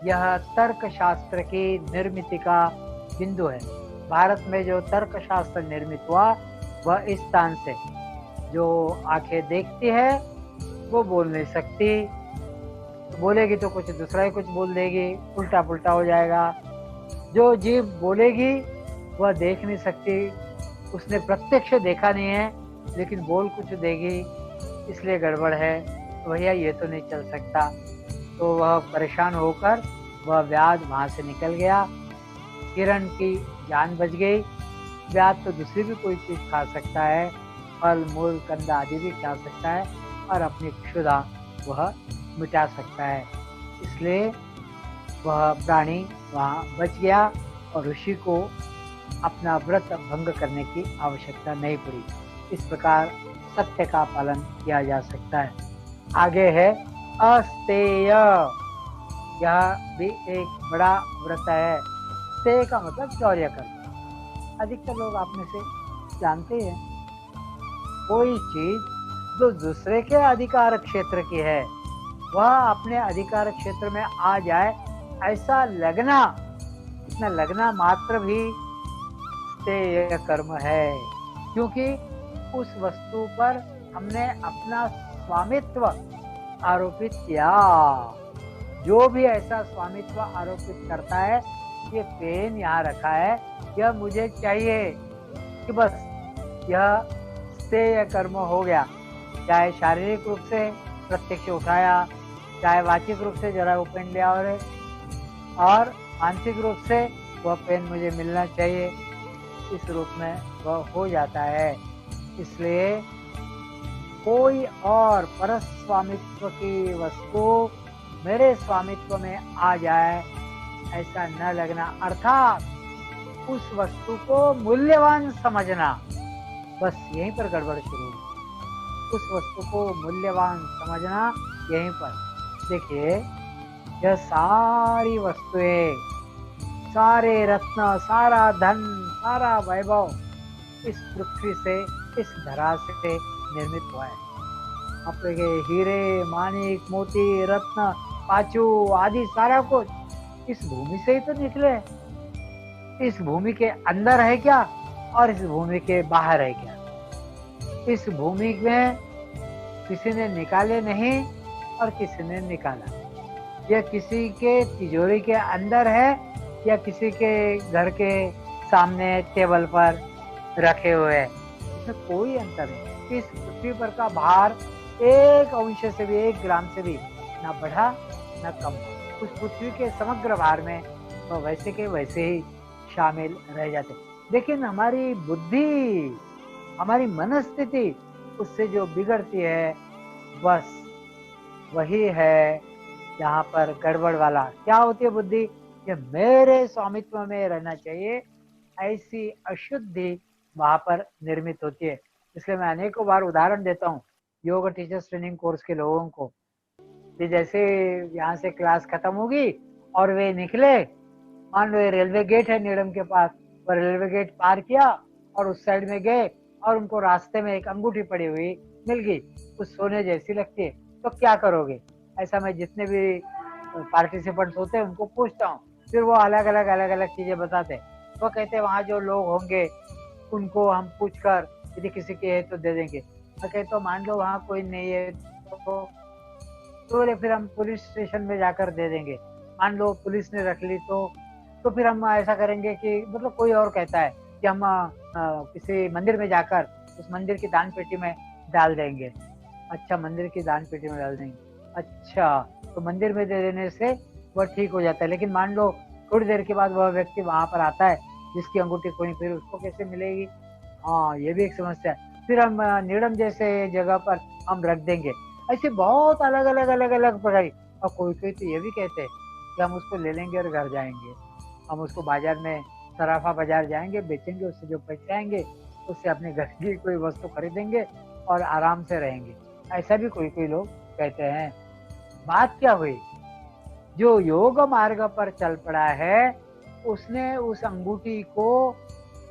यह तर्क शास्त्र की निर्मित का बिंदु है। भारत में जो तर्क शास्त्र निर्मित हुआ वह इस स्थान से, जो आंखें देखती है वो बोल नहीं सकती, बोलेगी तो कुछ दूसरा ही कुछ बोल देगी, उल्टा पुल्टा हो जाएगा। जो जीभ बोलेगी वह देख नहीं सकती, उसने प्रत्यक्ष देखा नहीं है लेकिन बोल कुछ देगी, इसलिए गड़बड़ है, भैया ये तो नहीं चल सकता। तो वह परेशान होकर वह व्याध वहां से निकल गया। हिरण की जान बच गई। व्याध तो दूसरी भी कोई चीज खा सकता है, फल मूल कंद आदि भी खा सकता है और अपनी क्षुधा वह मिटा सकता है, इसलिए वह प्राणी वहाँ बच गया और ऋषि को अपना व्रत भंग करने की आवश्यकता नहीं पड़ी। इस प्रकार सत्य का पालन किया जा सकता है। आगे है अस्तेय, यह भी एक बड़ा व्रत है। स्तेय का मतलब चौर्य करना। अधिकतर लोग आप में से जानते हैं, कोई चीज जो दूसरे के अधिकार क्षेत्र की है वह अपने अधिकार क्षेत्र में आ जाए, ऐसा लगना, इतना लगना मात्र भी स्तेय कर्म है, क्योंकि उस वस्तु पर हमने अपना स्वामित्व आरोपित किया। जो भी ऐसा स्वामित्व आरोपित करता है, ये पेन यहाँ रखा है, यह मुझे चाहिए, कि बस यह स्तेय कर्म हो गया। चाहे शारीरिक रूप से प्रत्यक्ष उठाया, चाहे वाचिक रूप से जरा वो पेन ले आओ रे, और मानसिक रूप से वह पेन मुझे मिलना चाहिए, इस रूप में वह हो जाता है। इसलिए कोई और परस्वामित्व की वस्तु मेरे स्वामित्व में आ जाए, ऐसा न लगना, अर्थात उस वस्तु को मूल्यवान समझना, बस यहीं पर गड़बड़ शुरू हुई। उस वस्तु को मूल्यवान समझना यहीं पर। देखिए, यह सारी वस्तुएं, सारे रत्न, सारा धन, सारा वैभव इस पृथ्वी से, इस धरा से निर्मित हुआ है। आपके हीरे माणिक मोती रत्न पाचू आदि सारा कुछ इस भूमि से ही तो निकले हैं। इस भूमि के अंदर है क्या और इस भूमि के बाहर है क्या? इस भूमि में किसी ने निकाले नहीं और किसी ने निकाला। यह किसी के तिजोरी के अंदर है या किसी के घर के सामने टेबल पर रखे हुए हैं। इसमें कोई अंतर नहीं। इस पृथ्वी पर का भार एक अंश से भी, 1 ग्राम से भी ना बढ़ा ना कम। उस पृथ्वी के समग्र भार में तो वैसे के वैसे ही शामिल रह जाते। लेकिन हमारी बुद्धि, हमारी मनस्थिति उससे जो बिगड़ती है, बस वही है यहाँ पर गड़बड़ वाला। क्या होती है बुद्धि? कि मेरे स्वामित्व में रहना चाहिए, ऐसी अशुद्धि वहां पर निर्मित होती है। इसलिए मैं अनेकों बार उदाहरण देता हूँ योग टीचर्स ट्रेनिंग कोर्स के लोगों को कि जैसे यहाँ से क्लास खत्म होगी और वे निकले, मान लो ये रेलवे गेट है नीडम के पास, वो रेलवे गेट पार किया और उस साइड में गए और उनको रास्ते में एक अंगूठी पड़ी हुई मिल गई, कुछ सोने जैसी लगती है, तो क्या करोगे? ऐसा मैं जितने भी पार्टिसिपेंट्स होते हैं उनको पूछता हूँ। फिर वो अलग अलग चीजें बताते हैं। वो कहते हैं वहाँ जो लोग होंगे उनको हम पूछ कर यदि किसी के है तो दे देंगे। मैं कहता हूँ मान लो वहाँ कोई नहीं है तो फिर हम पुलिस स्टेशन में जाकर दे देंगे। मान लो पुलिस ने रख ली तो फिर हम ऐसा करेंगे कि मतलब कोई और कहता है कि हम किसी मंदिर में जाकर उस मंदिर की दान पेटी में डाल देंगे। अच्छा, मंदिर की दान पेटी में डाल देंगे। अच्छा, तो मंदिर में दे देने से वह ठीक हो जाता है। लेकिन मान लो थोड़ी देर के बाद वह व्यक्ति वहां पर आता है जिसकी अंगूठी खोई, फिर उसको कैसे मिलेगी? हाँ, ये भी एक समस्या है। फिर हम नीडम जैसे जगह पर हम रख देंगे। ऐसे बहुत अलग अलग प्रकार की। और कोई कोई तो ये भी कहते हैं कि हम उसको ले लेंगे और घर जाएंगे। हम उसको बाजार में सराफा बाजार जाएंगे, बेचेंगे, उससे जो पैसे आएंगे उससे अपने घर की कोई वस्तु खरीदेंगे और आराम से रहेंगे। ऐसा भी कोई कोई लोग कहते हैं। बात क्या हुई? जो योग मार्ग पर चल पड़ा है उसने उस अंगूठी को,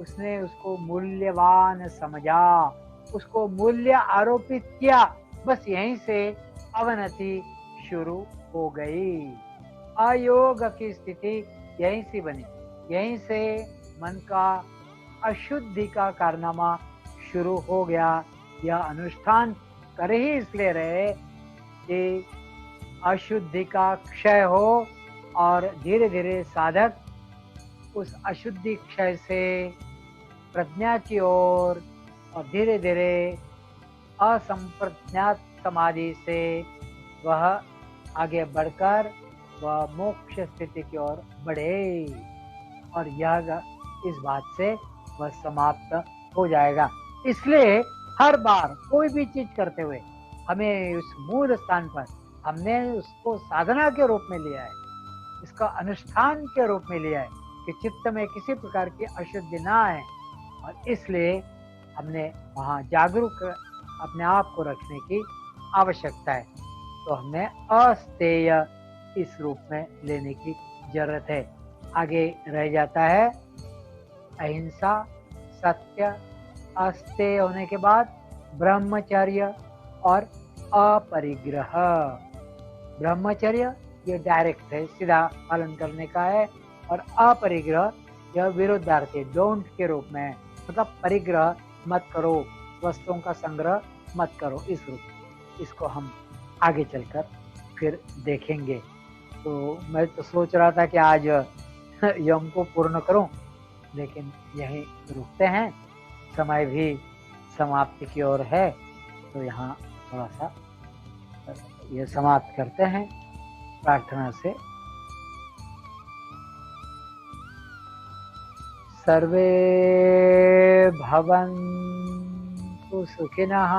उसने उसको मूल्यवान समझा, उसको मूल्य आरोपित किया। बस यहीं से अवनति शुरू हो गई। अयोग की स्थिति यहीं से बनी। यहीं से मन का अशुद्धि का कारनामा शुरू हो गया। यह अनुष्ठान कर ही इसलिए रहे कि अशुद्धि का क्षय हो और धीरे धीरे साधक उस अशुद्धि क्षय से प्रज्ञा की ओर और धीरे धीरे असंप्रज्ञात समाधि से वह आगे बढ़कर वह मोक्ष स्थिति की ओर बढ़े और यह इस बात से वह समाप्त हो जाएगा। इसलिए हर बार कोई भी चीज करते हुए हमें उस मूल स्थान पर हमने उसको साधना के रूप में लिया है, इसका अनुष्ठान के रूप में लिया है कि चित्त में किसी प्रकार की अशुद्धि ना आए और इसलिए हमने वहाँ जागरूक अपने आप को रखने की आवश्यकता है। तो हमने अस्तेय इस रूप में लेने की जरूरत है। आगे रह जाता है अहिंसा, सत्य, अस्तेय होने के बाद ब्रह्मचर्य और अपरिग्रह। ब्रह्मचर्य ये डायरेक्ट है, सीधा पालन करने का है, और अपरिग्रह यह विरोधार्थी डोंट के रूप में है। मतलब परिग्रह मत करो, वस्तुओं का संग्रह मत करो, इस रूप। इसको हम आगे चलकर फिर देखेंगे। तो मैं तो सोच रहा था कि आज यम को पूर्ण करूं, लेकिन यहीं रुकते हैं, समय भी समाप्ति की ओर है, तो यहाँ थोड़ा सा ये समाप्त करते हैं प्रार्थना से। सर्वे भवन्तु सुखिनः,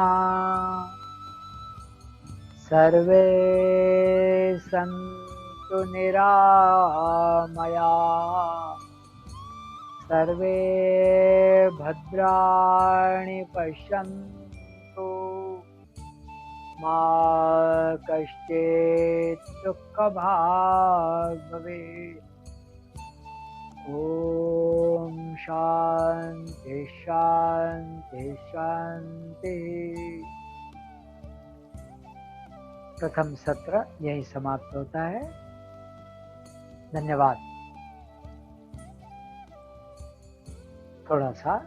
सर्वे सन्तु निरामया, सर्वे भद्राणि पश्यन्तु, मा कश्चित् दुःखभाग् भवेत्। ओम शांति शांति शांति। प्रथम सत्र यहीं समाप्त होता है। धन्यवाद। थोड़ा सा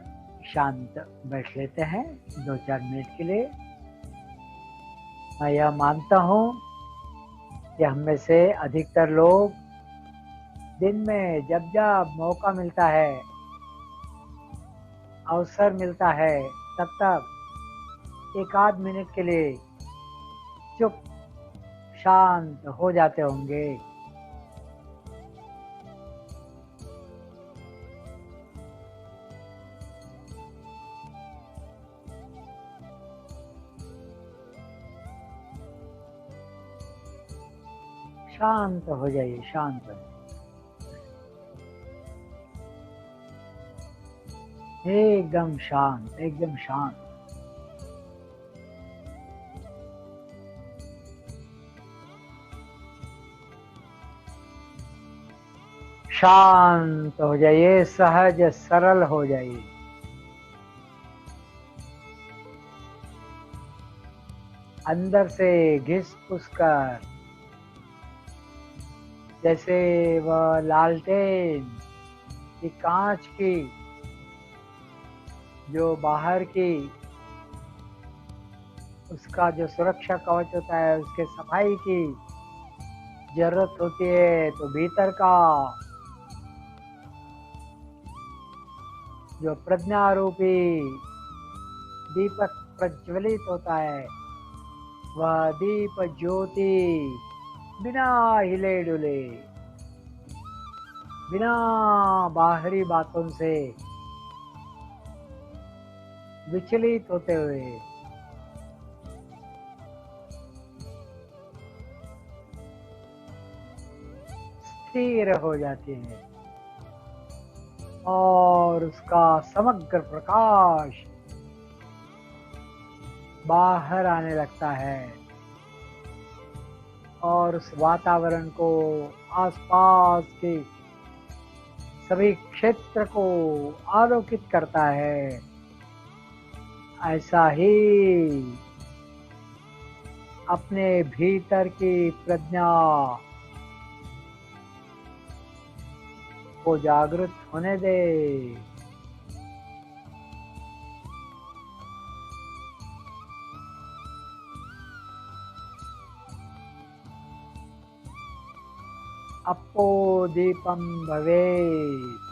शांत बैठ लेते हैं 2-4 मिनट के लिए। मैं यह मानता हूँ कि हम में से अधिकतर लोग दिन में जब जब मौका मिलता है, अवसर मिलता है, तब तब एक आध मिनट के लिए चुप शांत हो जाते होंगे। शांत हो जाइए, शांत हो जाइए। एकदम शांत, एकदम शांत। शांत हो जाइए, सहज सरल हो जाइए। अंदर से घिस पुस कर, जैसे वह लालटेन की कांच की जो बाहर की उसका जो सुरक्षा कवच होता है, उसके सफाई की जरूरत होती है, तो भीतर का जो प्रज्ञारूपी दीपक प्रज्वलित होता है, वह दीप ज्योति बिना हिले डुले, बिना बाहरी बातों से विचलित होते हुए स्थिर हो जाती है और उसका समग्र प्रकाश बाहर आने लगता है और उस वातावरण को, आसपास के सभी क्षेत्र को आलोकित करता है। ऐसा ही अपने भीतर की प्रज्ञा को जागृत होने दे। अपो दीपम भवेत्।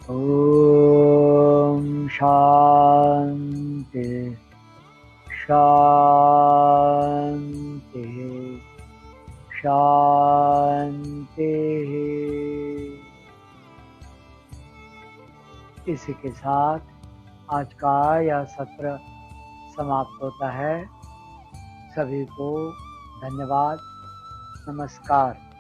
ओम शांति शांति शांति। इसी के साथ आज का यह सत्र समाप्त होता है। सभी को धन्यवाद, नमस्कार।